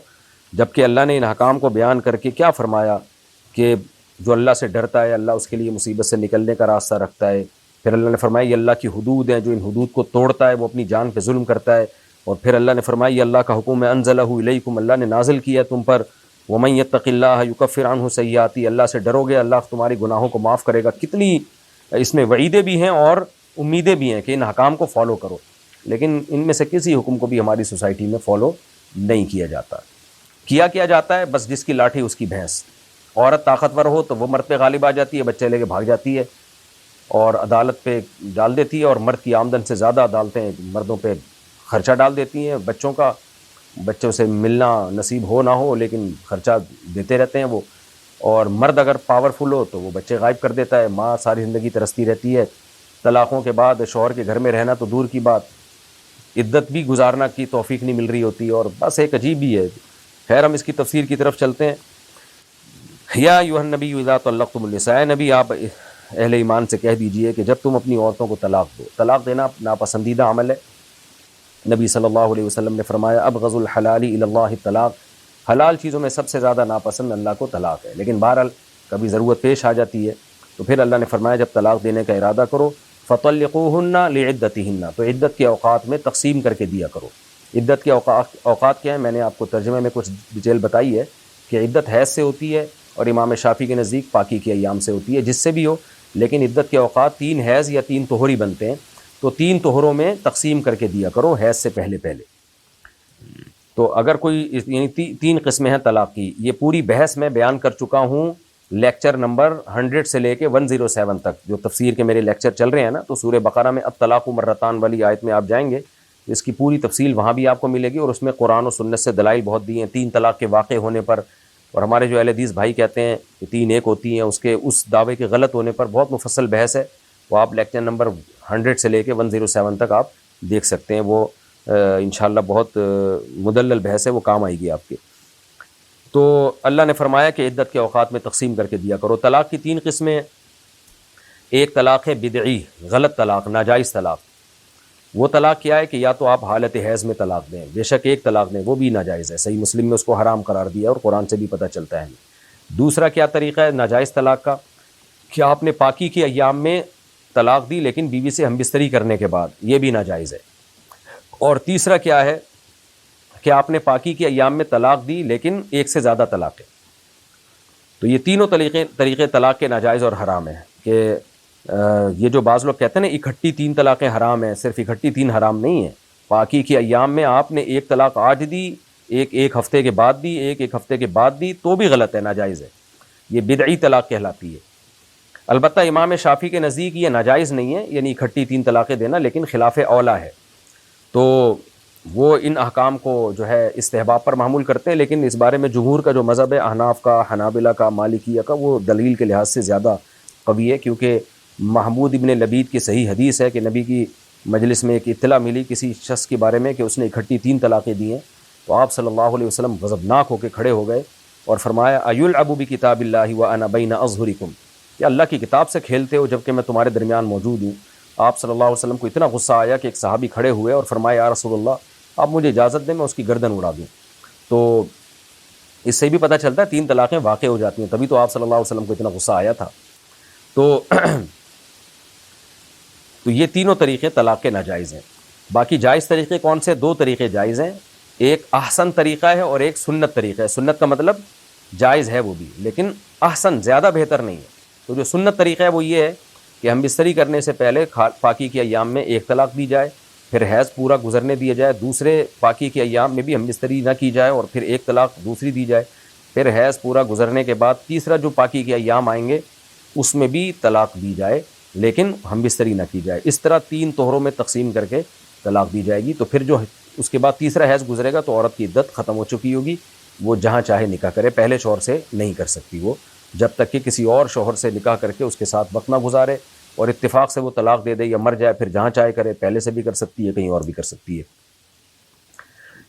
جبکہ اللہ نے ان احکام کو بیان کر کے کیا فرمایا کہ جو اللہ سے ڈرتا ہے اللہ اس کے لیے مصیبت سے نکلنے کا راستہ رکھتا ہے. پھر اللہ نے فرمایا یہ اللہ کی حدود ہیں, جو ان حدود کو توڑتا ہے وہ اپنی جان پہ ظلم کرتا ہے. اور پھر اللہ نے فرمایا یہ اللہ کا حکم ہے, انزلہ الیکم, اللہ نے نازل کیا تم پر, ومن یتق اللہ یکفر عنہ سیئاتی, اللہ سے ڈرو گے اللہ تمہاری گناہوں کو معاف کرے گا. کتنی اس میں وعیدیں بھی ہیں اور امیدیں بھی ہیں کہ ان حکام کو فالو کرو, لیکن ان میں سے کسی حکم کو بھی ہماری سوسائٹی میں فالو نہیں کیا جاتا. کیا جاتا ہے بس جس کی لاٹھی اس کی بھینس. عورت طاقتور ہو تو وہ مرد پہ غالب آ جاتی ہے, بچے لے کے بھاگ جاتی ہے اور عدالت پہ ڈال دیتی ہے, اور مرد کی آمدن سے زیادہ عدالتیں مردوں پہ خرچہ ڈال دیتی ہیں بچوں کا. بچوں سے ملنا نصیب ہو نہ ہو لیکن خرچہ دیتے رہتے ہیں وہ. اور مرد اگر پاورفل ہو تو وہ بچے غائب کر دیتا ہے, ماں ساری زندگی ترستی رہتی ہے. طلاقوں کے بعد شوہر کے گھر میں رہنا تو دور کی بات, عدت بھی گزارنا کی توفیق نہیں مل رہی ہوتی, اور بس ایک عجیب ہی ہے. خیر ہم اس کی تفسیر کی طرف چلتے ہیں. یا ایھا النبی اذا طلقتم النساء, نبی آپ اہل ایمان سے کہہ دیجئے کہ جب تم اپنی عورتوں کو طلاق دو, طلاق دینا ناپسندیدہ عمل ہے. نبی صلی اللہ علیہ وسلم نے فرمایا ابغض الحلال الی اللہ الطلاق, حلال چیزوں میں سب سے زیادہ ناپسند اللہ کو طلاق ہے. لیکن بہرحال کبھی ضرورت پیش آ جاتی ہے تو پھر اللہ نے فرمایا جب طلاق دینے کا ارادہ کرو فطلقوہن لعدتہن, تو عدت کے اوقات میں تقسیم کر کے دیا کرو. عدت کے اوقات کیا ہیں؟ میں نے آپ کو ترجمے میں کچھ ڈیٹیل بتائی ہے کہ عدت حیض سے ہوتی ہے, اور امام شافعی کے نزدیک پاکی کے ایام سے ہوتی ہے, جس سے بھی ہو. لیکن عدت کے اوقات 3 حیض یا 3 طہر ہی بنتے ہیں, تو 3 طہروں میں تقسیم کر کے دیا کرو حیض سے پہلے. تو اگر کوئی یعنی 3 قسمیں ہیں طلاق کی, یہ پوری بحث میں بیان کر چکا ہوں لیکچر نمبر 100 سے لے کے 107 تک, جو تفسیر کے میرے لیکچر چل رہے ہیں نا. تو سورہ بقرہ میں الطلاق مرتان والی آیت میں آپ جائیں گے, اس کی پوری تفصیل وہاں بھی آپ کو ملے گی, اور اس میں قرآن و سنت سے دلائل بہت دی ہیں 3 طلاق کے واقع ہونے پر. اور ہمارے جو اہل حدیث بھائی کہتے ہیں کہ 3 ایک ہوتی ہیں, اس دعوے کے غلط ہونے پر بہت مفصل بحث ہے. وہ آپ لیکچر نمبر 100 سے لے کے 107 تک آپ دیکھ سکتے ہیں. وہ انشاءاللہ بہت مدلل بحث ہے, وہ کام آئے گی آپ کے. تو اللہ نے فرمایا کہ عدت کے اوقات میں تقسیم کر کے دیا کرو. طلاق کی 3 قسمیں. ایک طلاق ہے بدعی، غلط طلاق، ناجائز طلاق. وہ طلاق کیا ہے کہ یا تو آپ حالت حیض میں طلاق دیں، بے شک ایک طلاق دیں، وہ بھی ناجائز ہے، صحیح مسلم میں اس کو حرام قرار دیا اور قرآن سے بھی پتہ چلتا ہے. دوسرا کیا طریقہ ہے ناجائز طلاق کا کہ آپ نے پاکی کے ایام میں طلاق دی لیکن بیوی سے ہم بستری کرنے کے بعد، یہ بھی ناجائز ہے. اور تیسرا کیا ہے کہ آپ نے پاکی کے ایام میں طلاق دی لیکن ایک سے زیادہ طلاق ہے. تو یہ تینوں طریقے طلاق کے ناجائز اور حرام ہیں. کہ یہ جو بعض لوگ کہتے ہیں نا اکٹھی 3 طلاقیں حرام ہیں، صرف اکٹھی 3 حرام نہیں ہیں. پاکی کے ایام میں آپ نے ایک طلاق آج دی، ایک ہفتے کے بعد دی، ایک ہفتے کے بعد دی، تو بھی غلط ہے، ناجائز ہے. یہ بدعی طلاق کہلاتی ہے. البتہ امام شافعی کے نزدیک یہ ناجائز نہیں ہے، یعنی اکٹھی 3 طلاقیں دینا، لیکن خلاف اولا ہے. تو وہ ان احکام کو جو ہے استحباب پر معمول کرتے ہیں، لیکن اس بارے میں جمہور کا جو مذہب ہے، احناف کا، حنابلہ کا، مالکیہ کا، وہ دلیل کے لحاظ سے زیادہ قوی ہے. کیونکہ محمود ابن لبید کی صحیح حدیث ہے کہ نبی کی مجلس میں ایک اطلاع ملی کسی شخص کے بارے میں کہ اس نے اکٹھی 3 طلاقیں دی ہیں. تو آپ صلی اللہ علیہ وسلم غضبناک ہو کے کھڑے ہو گئے اور فرمایا ایلعب بکتاب اللہ وانا بین اظہرکم، کہ اللہ کی کتاب سے کھیلتے ہو جبکہ میں تمہارے درمیان موجود ہوں. آپ صلی اللہ علیہ وسلم کو اتنا غصہ آیا کہ ایک صحابی کھڑے ہوئے اور فرمایا یا رسول اللہ آپ مجھے اجازت دیں میں اس کی گردن اڑا دوں. تو اس سے بھی پتہ چلتا ہے 3 طلاقیں واقع ہو جاتی ہیں، تبھی تو آپ صلی اللہ علیہ وسلم کو اتنا غصہ آیا تھا. تو یہ تینوں طریقے طلاق کے ناجائز ہیں. باقی جائز طریقے کون سے؟ 2 طریقے جائز ہیں. ایک احسن طریقہ ہے اور ایک سنت طریقہ ہے. سنت کا مطلب جائز ہے وہ بھی، لیکن احسن زیادہ بہتر نہیں ہے. تو جو سنت طریقہ ہے وہ یہ ہے کہ ہم بستری کرنے سے پہلے پاکی کے ایام میں ایک طلاق دی جائے، پھر حیض پورا گزرنے دیا جائے، دوسرے پاکی کے ایام میں بھی ہم بستری نہ کی جائے اور پھر ایک طلاق دوسری دی جائے، پھر حیض پورا گزرنے کے بعد تیسرا جو پاکی کے ایام آئیں گے اس میں بھی طلاق دی جائے لیکن ہم بستری نہ کی جائے. اس طرح 3 طہروں میں تقسیم کر کے طلاق دی جائے گی. تو پھر جو اس کے بعد تیسرا حیض گزرے گا تو عورت کی عدت ختم ہو چکی ہوگی. وہ جہاں چاہے نکاح کرے، پہلے شوہر سے نہیں کر سکتی وہ، جب تک کہ کسی اور شوہر سے نکاح کر کے اس کے ساتھ وقت نہ گزارے اور اتفاق سے وہ طلاق دے دے یا مر جائے، پھر جہاں چاہے کرے، پہلے سے بھی کر سکتی ہے، کہیں اور بھی کر سکتی ہے.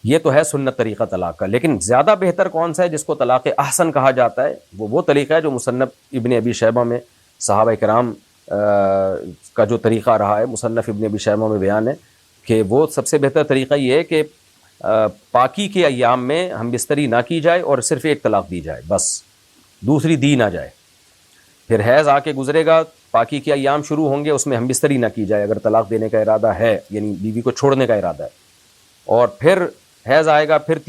یہ تو ہے سنت طریقہ طلاق کا. لیکن زیادہ بہتر کون سا ہے جس کو طلاق احسن کہا جاتا ہے؟ وہ طریقہ ہے جو مصنف ابن ابی شیبہ میں صحابہ کرام کا جو طریقہ رہا ہے، مصنف ابن ابی شیبہ میں بیان ہے کہ وہ سب سے بہتر طریقہ یہ ہے کہ پاکی کے ایام میں ہم بستری نہ کی جائے اور صرف ایک طلاق دی جائے، بس دوسری دی نہ جائے. پھر حیض آ کے گزرے گا، پاکی کے ایام شروع ہوں گے، اس میں ہم بستری نہ کی جائے اگر طلاق دینے کا ارادہ ہے، یعنی بیوی کو چھوڑنے کا ارادہ ہے. اور پھر حیض آئے گا، پھر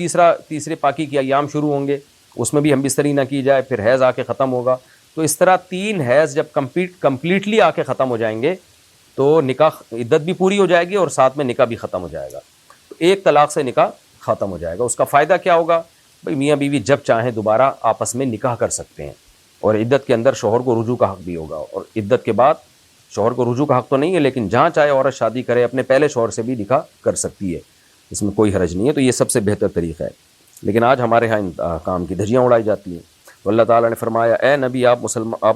تیسرے پاکی کے ایام شروع ہوں گے، اس میں بھی ہم بستری نہ کی جائے، پھر حیض آ کے ختم ہوگا. تو اس طرح 3 حیض جب کمپلیٹلی آ کے ختم ہو جائیں گے تو نکاح عدت بھی پوری ہو جائے گی اور ساتھ میں نکاح بھی ختم ہو جائے گا. تو ایک طلاق سے نکاح ختم ہو جائے گا. اس کا فائدہ کیا ہوگا؟ بھئی میاں بیوی جب چاہیں دوبارہ آپس میں نکاح کر سکتے ہیں، اور عدت کے اندر شوہر کو رجوع کا حق بھی ہوگا. اور عدت کے بعد شوہر کو رجوع کا حق تو نہیں ہے، لیکن جہاں چاہے عورت شادی کرے اپنے پہلے شوہر سے بھی نکاح کر سکتی ہے، اس میں کوئی حرج نہیں ہے. تو یہ سب سے بہتر طریقہ ہے. لیکن آج ہمارے ہاں ان کام کی دھجیاں اڑائی جاتی ہیں. تو اللہ تعالیٰ نے فرمایا اے نبی آپ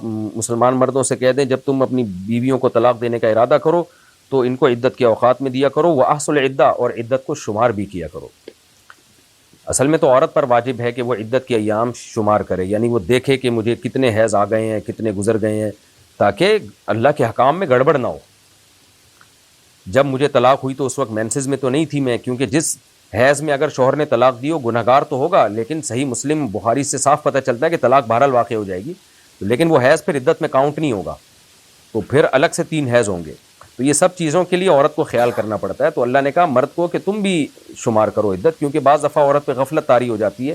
مسلمان مردوں سے کہہ دیں جب تم اپنی بیویوں کو طلاق دینے کا ارادہ کرو تو ان کو عدت کے اوقات میں دیا کرو، وَأَحْصُ الْعِدَّةَ، اور عدت کو شمار بھی کیا کرو. اصل میں تو عورت پر واجب ہے کہ وہ عدت کے ایام شمار کرے، یعنی وہ دیکھے کہ مجھے کتنے حیض آ گئے ہیں، کتنے گزر گئے ہیں، تاکہ اللہ کے حکام میں گڑبڑ نہ ہو. جب مجھے طلاق ہوئی تو اس وقت مینسز میں تو نہیں تھی میں، کیونکہ جس حیض میں اگر شوہر نے طلاق دی ہو گنہگار تو ہوگا، لیکن صحیح مسلم بخاری سے صاف پتہ چلتا ہے کہ طلاق بہرحال واقع ہو جائے گی، لیکن وہ حیض پھر عدت میں کاؤنٹ نہیں ہوگا، تو پھر الگ سے 3 حیض ہوں گے. تو یہ سب چیزوں کے لیے عورت کو خیال کرنا پڑتا ہے. تو اللہ نے کہا مرد کو کہ تم بھی شمار کرو عدت، کیونکہ بعض دفعہ عورت پہ غفلت طاری ہو جاتی ہے.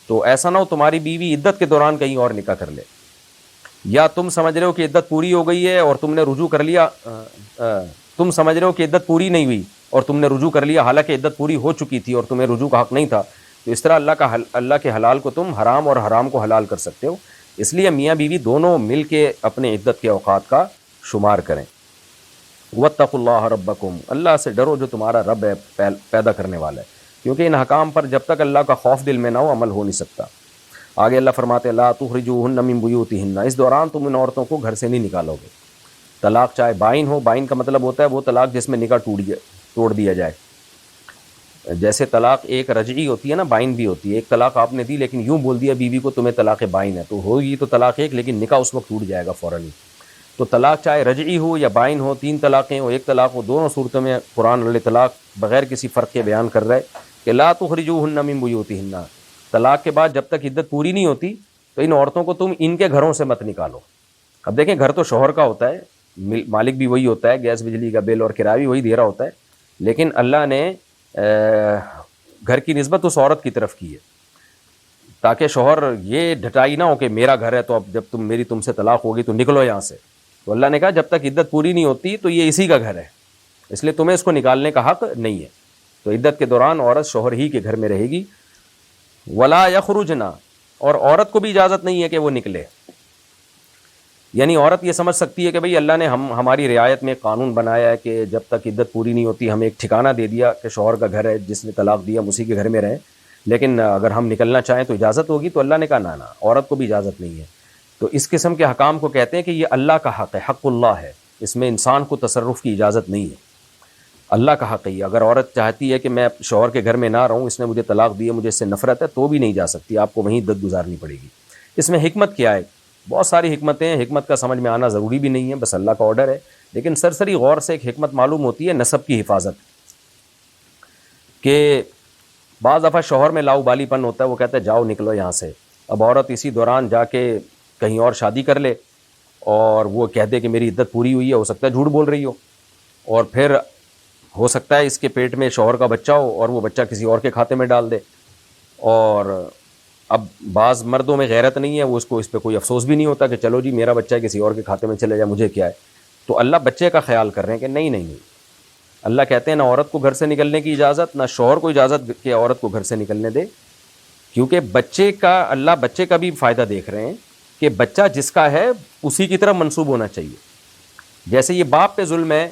تو ایسا نہ ہو تمہاری بیوی عدت کے دوران کہیں اور نکاح کر لے، یا تم سمجھ رہے ہو کہ عدت پوری ہو گئی ہے اور تم نے رجوع کر لیا، تم سمجھ رہے ہو کہ عدت پوری نہیں ہوئی اور تم نے رجوع کر لیا، حالانکہ عدت پوری ہو چکی تھی اور تمہیں رجوع کا حق نہیں تھا. تو اس طرح اللہ کے حلال کو تم حرام اور حرام کو حلال کر سکتے ہو. اس لیے میاں بیوی دونوں مل کے اپنے عدت کے اوقات کا شمار کریں. واتقوا اللہ ربکم، اللہ سے ڈرو جو تمہارا رب ہے، پیدا کرنے والا ہے، کیونکہ ان حکام پر جب تک اللہ کا خوف دل میں نہ ہو عمل ہو نہیں سکتا. آگے اللہ فرماتے ہیں لا تخرجوہن من بیوتہن، اس دوران تم ان عورتوں کو گھر سے نہیں نکالو گے. طلاق چاہے بائن ہو، بائن کا مطلب ہوتا ہے وہ طلاق جس میں نکاح توڑ دیا جائے. جیسے طلاق ایک رجعی ہوتی ہے نا، بائن بھی ہوتی ہے. ایک طلاق آپ نے دی لیکن یوں بول دیا بیوی کو تمہیں طلاق بائن ہے، تو ہوگی تو طلاق ایک، لیکن نکاح اس وقت ٹوٹ جائے گا فوراً. تو طلاق چاہے رجعی ہو یا بائن ہو، 3 طلاقیں ہو، 1 طلاق ہو، دونوں صورتوں میں قرآن طلاق بغیر کسی فرق کے بیان کر رہا ہے کہ لا تخرجوہن من بیوتہن، طلاق کے بعد جب تک عدت پوری نہیں ہوتی تو ان عورتوں کو تم ان کے گھروں سے مت نکالو۔ اب دیکھیں گھر تو شوہر کا ہوتا ہے، مالک بھی وہی ہوتا ہے، گیس بجلی کا بل اور کرایہ بھی وہی دے رہا ہوتا ہے، لیکن اللہ نے گھر کی نسبت اس عورت کی طرف کی ہے تاکہ شوہر یہ ڈھٹائی نہ ہو کہ میرا گھر ہے تو اب جب تم سے طلاق ہوگی تو نکلو یہاں سے۔ تو اللہ نے کہا جب تک عدت پوری نہیں ہوتی تو یہ اسی کا گھر ہے، اس لیے تمہیں اس کو نکالنے کا حق نہیں ہے۔ تو عدت کے دوران عورت شوہر ہی کے گھر میں رہے گی۔ ولا یخرجنا، اور عورت کو بھی اجازت نہیں ہے کہ وہ نکلے، یعنی عورت یہ سمجھ سکتی ہے کہ بھئی اللہ نے ہماری رعایت میں قانون بنایا ہے کہ جب تک عدت پوری نہیں ہوتی ہمیں ایک ٹھکانہ دے دیا کہ شوہر کا گھر ہے، جس نے طلاق دیا ہم اسی کے گھر میں رہیں، لیکن اگر ہم نکلنا چاہیں تو اجازت ہوگی۔ تو اللہ نے کہا نہ، عورت کو بھی اجازت نہیں ہے۔ تو اس قسم کے حکام کو کہتے ہیں کہ یہ اللہ کا حق ہے، حق اللہ ہے، اس میں انسان کو تصرف کی اجازت نہیں ہے، اللہ کا حق ہے۔ اگر عورت چاہتی ہے کہ میں شوہر کے گھر میں نہ رہوں، اس نے مجھے طلاق دی ہے، مجھے اس سے نفرت ہے، تو بھی نہیں جا سکتی، آپ کو وہیں عدت گزارنی پڑے گی۔ اس میں حکمت کیا ہے؟ بہت ساری حکمتیں ہیں، حکمت کا سمجھ میں آنا ضروری بھی نہیں ہے، بس اللہ کا آرڈر ہے، لیکن سرسری غور سے ایک حکمت معلوم ہوتی ہے، نسب کی حفاظت، کہ بعض دفعہ شوہر میں لاؤبالی پن ہوتا ہے، وہ کہتا ہے جاؤ نکلو یہاں سے، اب عورت اسی دوران جا کے کہیں اور شادی کر لے اور وہ کہہ دے کہ میری عدت پوری ہوئی ہے، ہو سکتا ہے جھوٹ بول رہی ہو، اور پھر ہو سکتا ہے اس کے پیٹ میں شوہر کا بچہ ہو اور وہ بچہ کسی اور کے کھاتے میں ڈال دے، اور اب بعض مردوں میں غیرت نہیں ہے، وہ اس پہ کوئی افسوس بھی نہیں ہوتا کہ چلو جی میرا بچہ کسی اور کے کھاتے میں چلے جائے، مجھے کیا ہے۔ تو اللہ بچے کا خیال کر رہے ہیں کہ نہیں، اللہ کہتے ہیں نہ عورت کو گھر سے نکلنے کی اجازت، نہ شوہر کو اجازت کہ عورت کو گھر سے نکلنے دے، کیونکہ اللہ بچے کا بھی فائدہ دیکھ رہے ہیں کہ بچہ جس کا ہے اسی کی طرف منسوب ہونا چاہیے۔ جیسے یہ باپ پہ ظلم ہے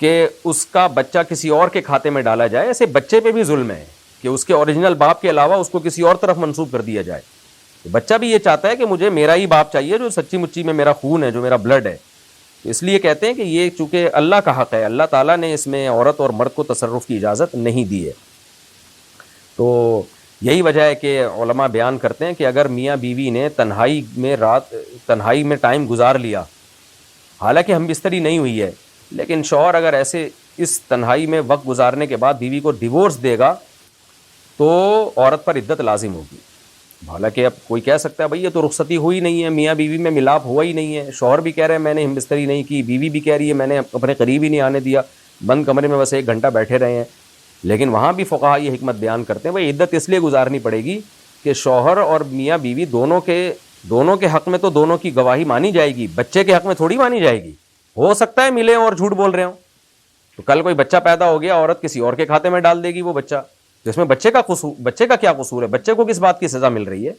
کہ اس کا بچہ کسی اور کے کھاتے میں ڈالا جائے، ایسے بچے پہ بھی ظلم ہے کہ اس کے اوریجنل باپ کے علاوہ اس کو کسی اور طرف منسوب کر دیا جائے۔ بچہ بھی یہ چاہتا ہے کہ مجھے میرا ہی باپ چاہیے جو سچی مچی میں میرا خون ہے، جو میرا بلڈ ہے۔ تو اس لیے کہتے ہیں کہ یہ چونکہ اللہ کا حق ہے، اللہ تعالیٰ نے اس میں عورت اور مرد کو تصرف کی اجازت نہیں دی ہے۔ تو یہی وجہ ہے کہ علماء بیان کرتے ہیں کہ اگر میاں بیوی نے تنہائی میں ٹائم گزار لیا، حالانکہ ہم بستری نہیں ہوئی ہے، لیکن شوہر اگر ایسے اس تنہائی میں وقت گزارنے کے بعد بیوی کو ڈیورس دے گا تو عورت پر عدت لازم ہوگی۔ حالانکہ اب کوئی کہہ سکتا ہے بھئی یہ تو رخصتی ہوئی نہیں ہے، میاں بیوی میں ملاپ ہوا ہی نہیں ہے، شوہر بھی کہہ رہے ہیں میں نے ہم بستری نہیں کی، بیوی بھی کہہ رہی ہے میں نے اپنے قریب ہی نہیں آنے دیا، بند کمرے میں بس 1 گھنٹہ بیٹھے رہے ہیں۔ لیکن وہاں بھی فقہا یہ حکمت بیان کرتے ہیں بھئی عدت اس لیے گزارنی پڑے گی کہ شوہر اور میاں بیوی دونوں کے حق میں تو دونوں کی گواہی مانی جائے گی، بچے کے حق میں تھوڑی مانی جائے گی۔ ہو سکتا ہے ملے اور جھوٹ بول رہے ہوں، تو کل کوئی بچہ پیدا ہو گیا، عورت کسی اور کے کھاتے میں ڈال دے گی وہ بچہ، تو اس میں بچے کا کیا قصور ہے؟ بچے کو کس بات کی سزا مل رہی ہے؟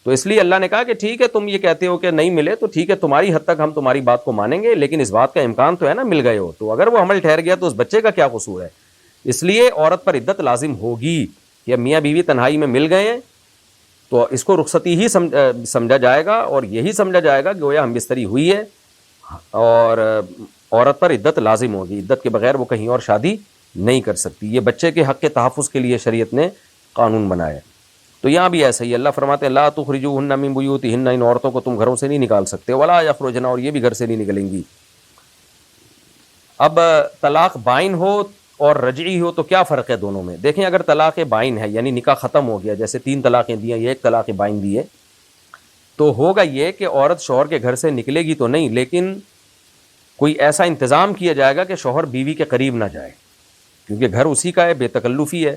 تو اس لیے اللہ نے کہا کہ ٹھیک ہے تم یہ کہتے ہو کہ نہیں ملے تو ٹھیک ہے، تمہاری حد تک ہم تمہاری بات کو مانیں گے، لیکن اس بات کا امکان تو ہے نا مل گئے ہو، تو اگر وہ عمل ٹھہر گیا تو اس بچے کا کیا قصور ہے؟ اس لیے عورت پر عدت لازم ہوگی کہ اب میاں بیوی تنہائی میں مل گئے ہیں تو اس کو رخصتی ہی سمجھا جائے گا، اور یہی سمجھا جائے گا کہ گویا ہم بستری ہوئی ہے، اور عورت پر عدت لازم ہوگی، عدت کے بغیر وہ کہیں اور شادی نہیں کر سکتی۔ یہ بچے کے حق کے تحفظ کے لیے شریعت نے قانون بنایا۔ تو یہاں بھی ایسا ہی اللہ فرماتے ہیں لا تخرجوہن من بیوتہن، ان عورتوں کو تم گھروں سے نہیں نکال سکتے، ولا یخرجن، اور یہ بھی گھر سے نہیں نکلیں گی۔ اب طلاق بائن ہو اور رجعی ہو تو کیا فرق ہے دونوں میں؟ دیکھیں اگر طلاق بائن ہے یعنی نکاح ختم ہو گیا، جیسے 3 طلاقیں دی ہیں، یہ 1 طلاق بائن دی ہے، تو ہوگا یہ کہ عورت شوہر کے گھر سے نکلے گی تو نہیں، لیکن کوئی ایسا انتظام کیا جائے گا کہ شوہر بیوی کے قریب نہ جائے، کیونکہ گھر اسی کا ہے، بے تکلفی ہے۔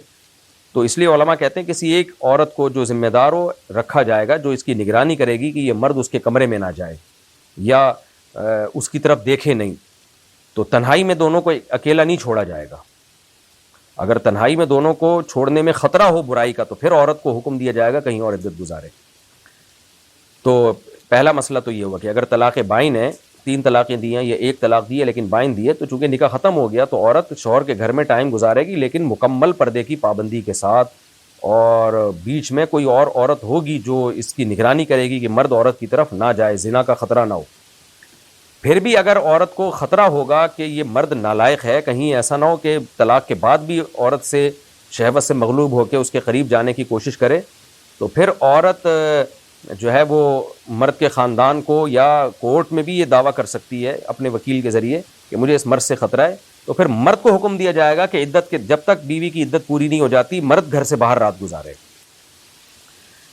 تو اس لیے علماء کہتے ہیں کسی ایک عورت کو جو ذمہ دار ہو رکھا جائے گا، جو اس کی نگرانی کرے گی کہ یہ مرد اس کے کمرے میں نہ جائے یا اس کی طرف دیکھے نہیں۔ تو تنہائی میں دونوں کو اکیلا نہیں چھوڑا جائے گا، اگر تنہائی میں دونوں کو چھوڑنے میں خطرہ ہو برائی کا تو پھر عورت کو حکم دیا جائے گا کہیں اور عدت گزارے۔ تو پہلا مسئلہ تو یہ ہوا کہ اگر طلاق بائن ہے، 3 طلاقیں دی ہیں، یہ 1 طلاق دی ہے لیکن بائن دی ہے، تو چونکہ نکاح ختم ہو گیا تو عورت شوہر کے گھر میں ٹائم گزارے گی لیکن مکمل پردے کی پابندی کے ساتھ، اور بیچ میں کوئی اور عورت ہوگی جو اس کی نگرانی کرے گی کہ مرد عورت کی طرف نہ جائے، زنا کا خطرہ نہ ہو۔ پھر بھی اگر عورت کو خطرہ ہوگا کہ یہ مرد نالائق ہے، کہیں ایسا نہ ہو کہ طلاق کے بعد بھی عورت سے شہوت سے مغلوب ہو کے اس کے قریب جانے کی کوشش کرے، تو پھر عورت جو ہے وہ مرد کے خاندان کو یا کورٹ میں بھی یہ دعویٰ کر سکتی ہے اپنے وکیل کے ذریعے کہ مجھے اس مرد سے خطرہ ہے، تو پھر مرد کو حکم دیا جائے گا کہ عدت کے جب تک بیوی کی عدت پوری نہیں ہو جاتی مرد گھر سے باہر رات گزارے،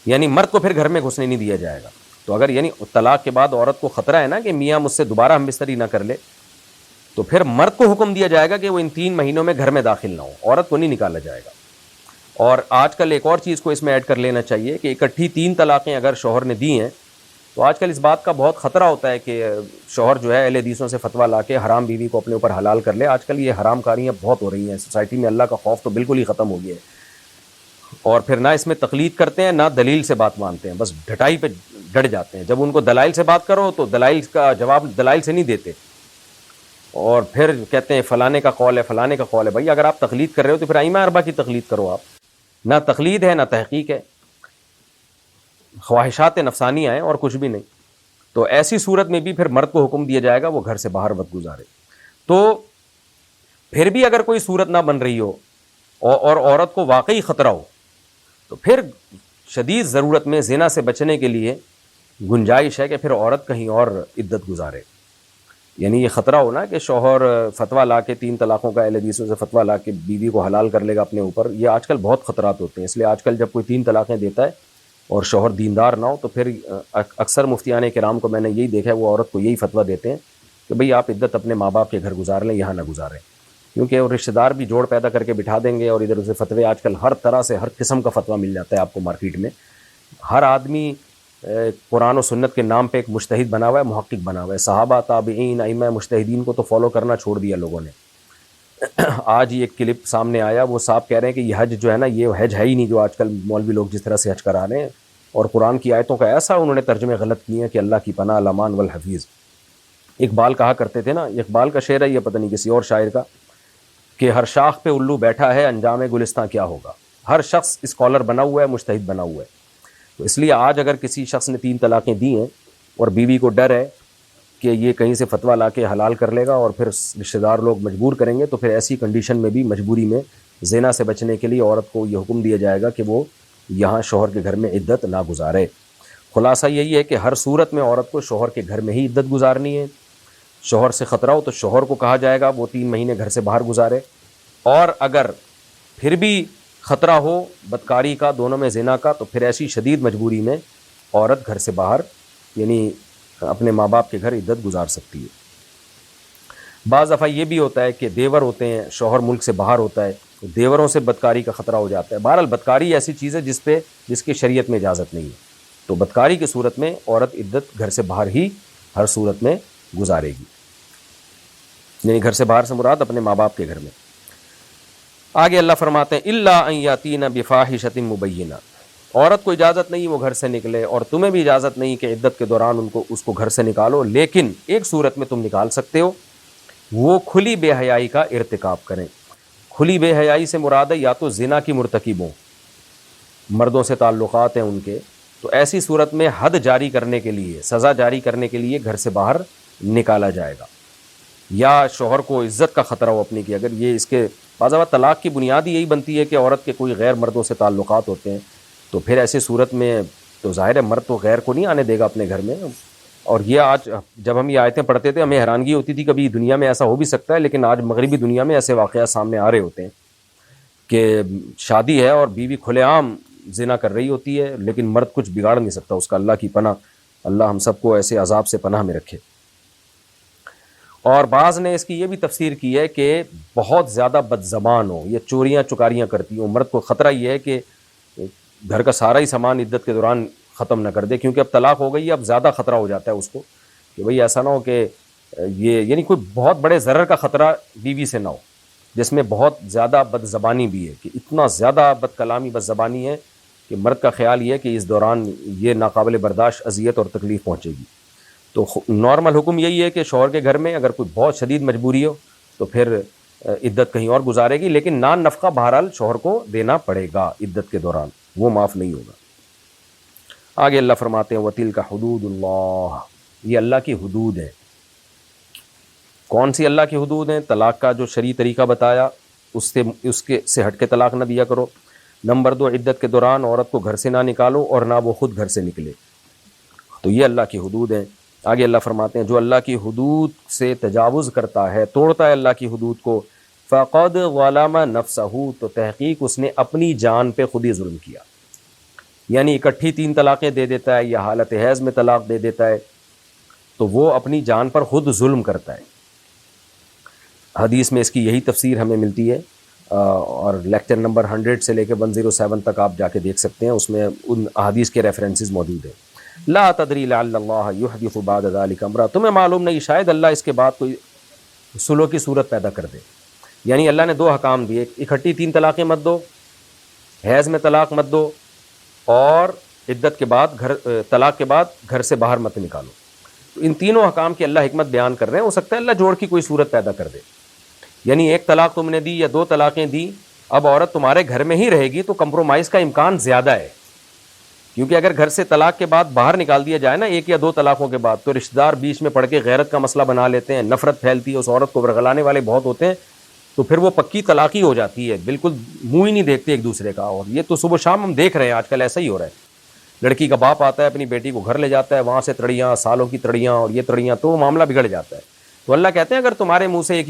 یعنی مرد کو پھر گھر میں گھسنے نہیں دیا جائے گا۔ تو اگر یعنی طلاق کے بعد عورت کو خطرہ ہے نا کہ میاں مجھ سے دوبارہ ہم بستری نہ کر لے، تو پھر مرد کو حکم دیا جائے گا کہ وہ ان 3 مہینوں میں گھر میں داخل نہ ہو، عورت کو نہیں نکالا جائے گا۔ اور آج کل ایک اور چیز کو اس میں ایڈ کر لینا چاہیے کہ اکٹھی 3 طلاقیں اگر شوہر نے دی ہیں تو آج کل اس بات کا بہت خطرہ ہوتا ہے کہ شوہر جو ہے اہل حدیثوں سے فتویٰ لا کے حرام بیوی کو اپنے اوپر حلال کر لے۔ آج کل یہ حرام کاریاں بہت ہو رہی ہیں سوسائٹی میں، اللہ کا خوف تو بالکل ہی ختم ہو گیا ہے، اور پھر نہ اس میں تقلید کرتے ہیں نہ دلیل سے بات مانتے ہیں، بس ڈھٹائی پہ ڈٹ جاتے ہیں۔ جب ان کو دلائل سے بات کرو تو دلائل کا جواب دلائل سے نہیں دیتے، اور پھر کہتے ہیں فلانے کا قول ہے فلانے کا قول ہے۔ بھائی اگر آپ تقلید کر رہے ہو تو پھر ائمہ اربعہ کی تقلید کرو، آپ نہ تقلید ہے نہ تحقیق ہے، خواہشات نفسانیہ ہیں اور کچھ بھی نہیں۔ تو ایسی صورت میں بھی پھر مرد کو حکم دیا جائے گا وہ گھر سے باہر وقت گزارے۔ تو پھر بھی اگر کوئی صورت نہ بن رہی ہو اور عورت کو واقعی خطرہ ہو تو پھر شدید ضرورت میں زنا سے بچنے کے لیے گنجائش ہے کہ پھر عورت کہیں اور عدت گزارے۔ یعنی یہ خطرہ ہونا کہ شوہر فتویٰ لا کے 3 طلاقوں کا اہل حدیثوں سے فتویٰ لا کے بیوی کو حلال کر لے گا اپنے اوپر، یہ آج کل بہت خطرات ہوتے ہیں۔ اس لیے آج کل جب کوئی 3 طلاقیں دیتا ہے اور شوہر دیندار نہ ہو تو پھر اکثر مفتیان کرام کو میں نے یہی دیکھا ہے وہ عورت کو یہی فتویٰ دیتے ہیں کہ بھئی آپ عدت اپنے ماں باپ کے گھر گزار لیں، یہاں نہ گزاریں، کیونکہ وہ رشتہ دار بھی جوڑ پیدا کر کے بٹھا دیں گے، اور ادھر ادھر فتوے آج کل ہر طرح سے ہر قسم کا فتویٰ مل جاتا ہے آپ کو مارکیٹ میں۔ ہر آدمی قرآن و سنت کے نام پہ ایک مجتہد بنا ہوا ہے، محقق بنا ہوا ہے۔ صحابہ، تابعین، ائمہ مجتہدین کو تو فالو کرنا چھوڑ دیا لوگوں نے۔ آج ہی ایک کلپ سامنے آیا، وہ صاحب کہہ رہے ہیں کہ یہ حج جو ہے نا یہ حج ہے ہی نہیں جو آج کل مولوی لوگ جس طرح سے حج کرا رہے ہیں، اور قرآن کی آیتوں کا ایسا انہوں نے ترجمے غلط کیے ہیں کہ اللہ کی پناہ الامان والحفیظ۔ اقبال کہا کرتے تھے نا، اقبال کا شعر ہے یہ، پتہ نہیں کسی اور شاعر کا، کہ ہر شاخ پہ الو بیٹھا ہے انجام گلستاں کیا ہوگا۔ ہر شخص اسکالر بنا ہوا ہے، مجتہد بنا ہوا ہے۔ تو اس لیے آج اگر کسی شخص نے 3 طلاقیں دی ہیں اور بیوی کو ڈر ہے کہ یہ کہیں سے فتویٰ لا کے حلال کر لے گا اور پھر رشتہ دار لوگ مجبور کریں گے، تو پھر ایسی کنڈیشن میں بھی مجبوری میں زنا سے بچنے کے لیے عورت کو یہ حکم دیا جائے گا کہ وہ یہاں شوہر کے گھر میں عدت نہ گزارے۔ خلاصہ یہی ہے کہ ہر صورت میں عورت کو شوہر کے گھر میں ہی عدت گزارنی ہے۔ شوہر سے خطرہ ہو تو شوہر کو کہا جائے گا وہ 3 مہینے گھر سے باہر گزارے، اور اگر پھر بھی خطرہ ہو بدکاری کا، دونوں میں زنا کا، تو پھر ایسی شدید مجبوری میں عورت گھر سے باہر یعنی اپنے ماں باپ کے گھر عدت گزار سکتی ہے۔ بعض دفعہ یہ بھی ہوتا ہے کہ دیور ہوتے ہیں، شوہر ملک سے باہر ہوتا ہے، تو دیوروں سے بدکاری کا خطرہ ہو جاتا ہے۔ بہرحال بدکاری ایسی چیز ہے جس کی شریعت میں اجازت نہیں ہے، تو بدکاری کی صورت میں عورت عدت گھر سے باہر ہی ہر صورت میں گزارے گی، یعنی گھر سے باہر سے مراد اپنے ماں باپ کے گھر میں۔ آگے اللہ فرماتے ہیں الا ان یاتین بفاحشۃ مبینہ، عورت کو اجازت نہیں وہ گھر سے نکلے، اور تمہیں بھی اجازت نہیں کہ عدت کے دوران اس کو گھر سے نکالو، لیکن ایک صورت میں تم نکال سکتے ہو، وہ کھلی بے حیائی کا ارتکاب کریں۔ کھلی بے حیائی سے مراد ہے یا تو زنا کی مرتکب ہوں، مردوں سے تعلقات ہیں ان کے، تو ایسی صورت میں حد جاری کرنے کے لیے، سزا جاری کرنے کے لیے گھر سے باہر نکالا جائے گا، یا شوہر کو عزت کا خطرہ ہو اپنی کی، اگر یہ اس کے بعض اوقات طلاق کی بنیاد ہی یہی بنتی ہے کہ عورت کے کوئی غیر مردوں سے تعلقات ہوتے ہیں، تو پھر ایسی صورت میں تو ظاہر ہے مرد تو غیر کو نہیں آنے دے گا اپنے گھر میں۔ اور یہ آج جب ہم یہ آیتیں پڑھتے تھے ہمیں حیرانگی ہوتی تھی کبھی دنیا میں ایسا ہو بھی سکتا ہے، لیکن آج مغربی دنیا میں ایسے واقعات سامنے آ رہے ہوتے ہیں کہ شادی ہے اور بیوی کھلے عام زنا کر رہی ہوتی ہے، لیکن مرد کچھ بگاڑ نہیں سکتا اس کا۔ اللہ کی پناہ، اللہ ہم سب کو ایسے عذاب سے پناہ میں رکھے۔ اور بعض نے اس کی یہ بھی تفسیر کی ہے کہ بہت زیادہ بد زبان ہو، یہ چوریاں چکاریاں کرتی ہوں، مرد کو خطرہ یہ ہے کہ گھر کا سارا ہی سامان عدت کے دوران ختم نہ کر دے، کیونکہ اب طلاق ہو گئی ہے، اب زیادہ خطرہ ہو جاتا ہے اس کو کہ بھئی ایسا نہ ہو کہ یہ یعنی کوئی بہت بڑے ضرر کا خطرہ بیوی سے نہ ہو، جس میں بہت زیادہ بد زبانی بھی ہے، کہ اتنا زیادہ بد کلامی بد زبانی ہے کہ مرد کا خیال یہ ہے کہ اس دوران یہ ناقابل برداشت اذیت اور تکلیف پہنچے گی۔ تو نارمل حکم یہی ہے کہ شوہر کے گھر میں اگر کوئی بہت شدید مجبوری ہو تو پھر عدت کہیں اور گزارے گی، لیکن نان نفقہ بہرحال شوہر کو دینا پڑے گا عدت کے دوران، وہ معاف نہیں ہوگا۔ آگے اللہ فرماتے ہیں وَتِلْكَ حُدُودُ اللَّهِ، یہ اللہ کی حدود ہیں۔ کون سی اللہ کی حدود ہیں؟ طلاق کا جو شرعی طریقہ بتایا اس سے ہٹ کے طلاق نہ دیا کرو۔ نمبر 2، عدت کے دوران عورت کو گھر سے نہ نکالو اور نہ وہ خود گھر سے نکلے۔ تو یہ اللہ کی حدود ہیں. آگے اللہ فرماتے ہیں جو اللہ کی حدود سے تجاوز کرتا ہے, توڑتا ہے اللہ کی حدود کو, فقد ظلم نفسہ, تو تحقیق اس نے اپنی جان پہ خود ہی ظلم کیا. یعنی اکٹھی 3 طلاقیں دے دیتا ہے یا حالت حیض میں طلاق دے دیتا ہے تو وہ اپنی جان پر خود ظلم کرتا ہے. حدیث میں اس کی یہی تفسیر ہمیں ملتی ہے, اور لیکچر نمبر 100 سے لے کے 107 تک آپ جا کے دیکھ سکتے ہیں, اس میں ان احادیث کے ریفرنسز موجود ہیں. لا تدری لعل اللہ یحدث بعد ذلک امرا, تمہیں معلوم نہیں شاید اللہ اس کے بعد کوئی صلح کی صورت پیدا کر دے. یعنی اللہ نے 2 حکام دیے, اکٹھی 3 طلاقیں مت دو, حیض میں طلاق مت دو, اور عدت کے بعد طلاق کے بعد گھر سے باہر مت نکالو. تو ان تینوں حکام کی اللہ حکمت بیان کر رہے ہیں. ہو سکتا ہے اللہ جوڑ کی کوئی صورت پیدا کر دے, یعنی 1 طلاق تم نے دی یا 2 طلاقیں دی, اب عورت تمہارے گھر میں ہی رہے گی تو کمپرومائز کا امکان زیادہ ہے, کیونکہ اگر گھر سے طلاق کے بعد باہر نکال دیا جائے نا 1 یا 2 طلاقوں کے بعد, تو رشتہ دار بیچ میں پڑ کے غیرت کا مسئلہ بنا لیتے ہیں, نفرت پھیلتی ہے, اس عورت کو ورغلانے والے بہت ہوتے ہیں, تو پھر وہ پکی طلاقی ہو جاتی ہے, بالکل منہ ہی نہیں دیکھتے ایک دوسرے کا. اور یہ تو صبح شام ہم دیکھ رہے ہیں, آج کل ایسا ہی ہو رہا ہے. لڑکی کا باپ آتا ہے اپنی بیٹی کو گھر لے جاتا ہے, وہاں سے تڑیاں, سالوں کی تڑیاں, اور یہ تڑیاں, تو وہ معاملہ بگڑ جاتا ہے. تو اللہ کہتے ہیں اگر تمہارے منہ سے ایک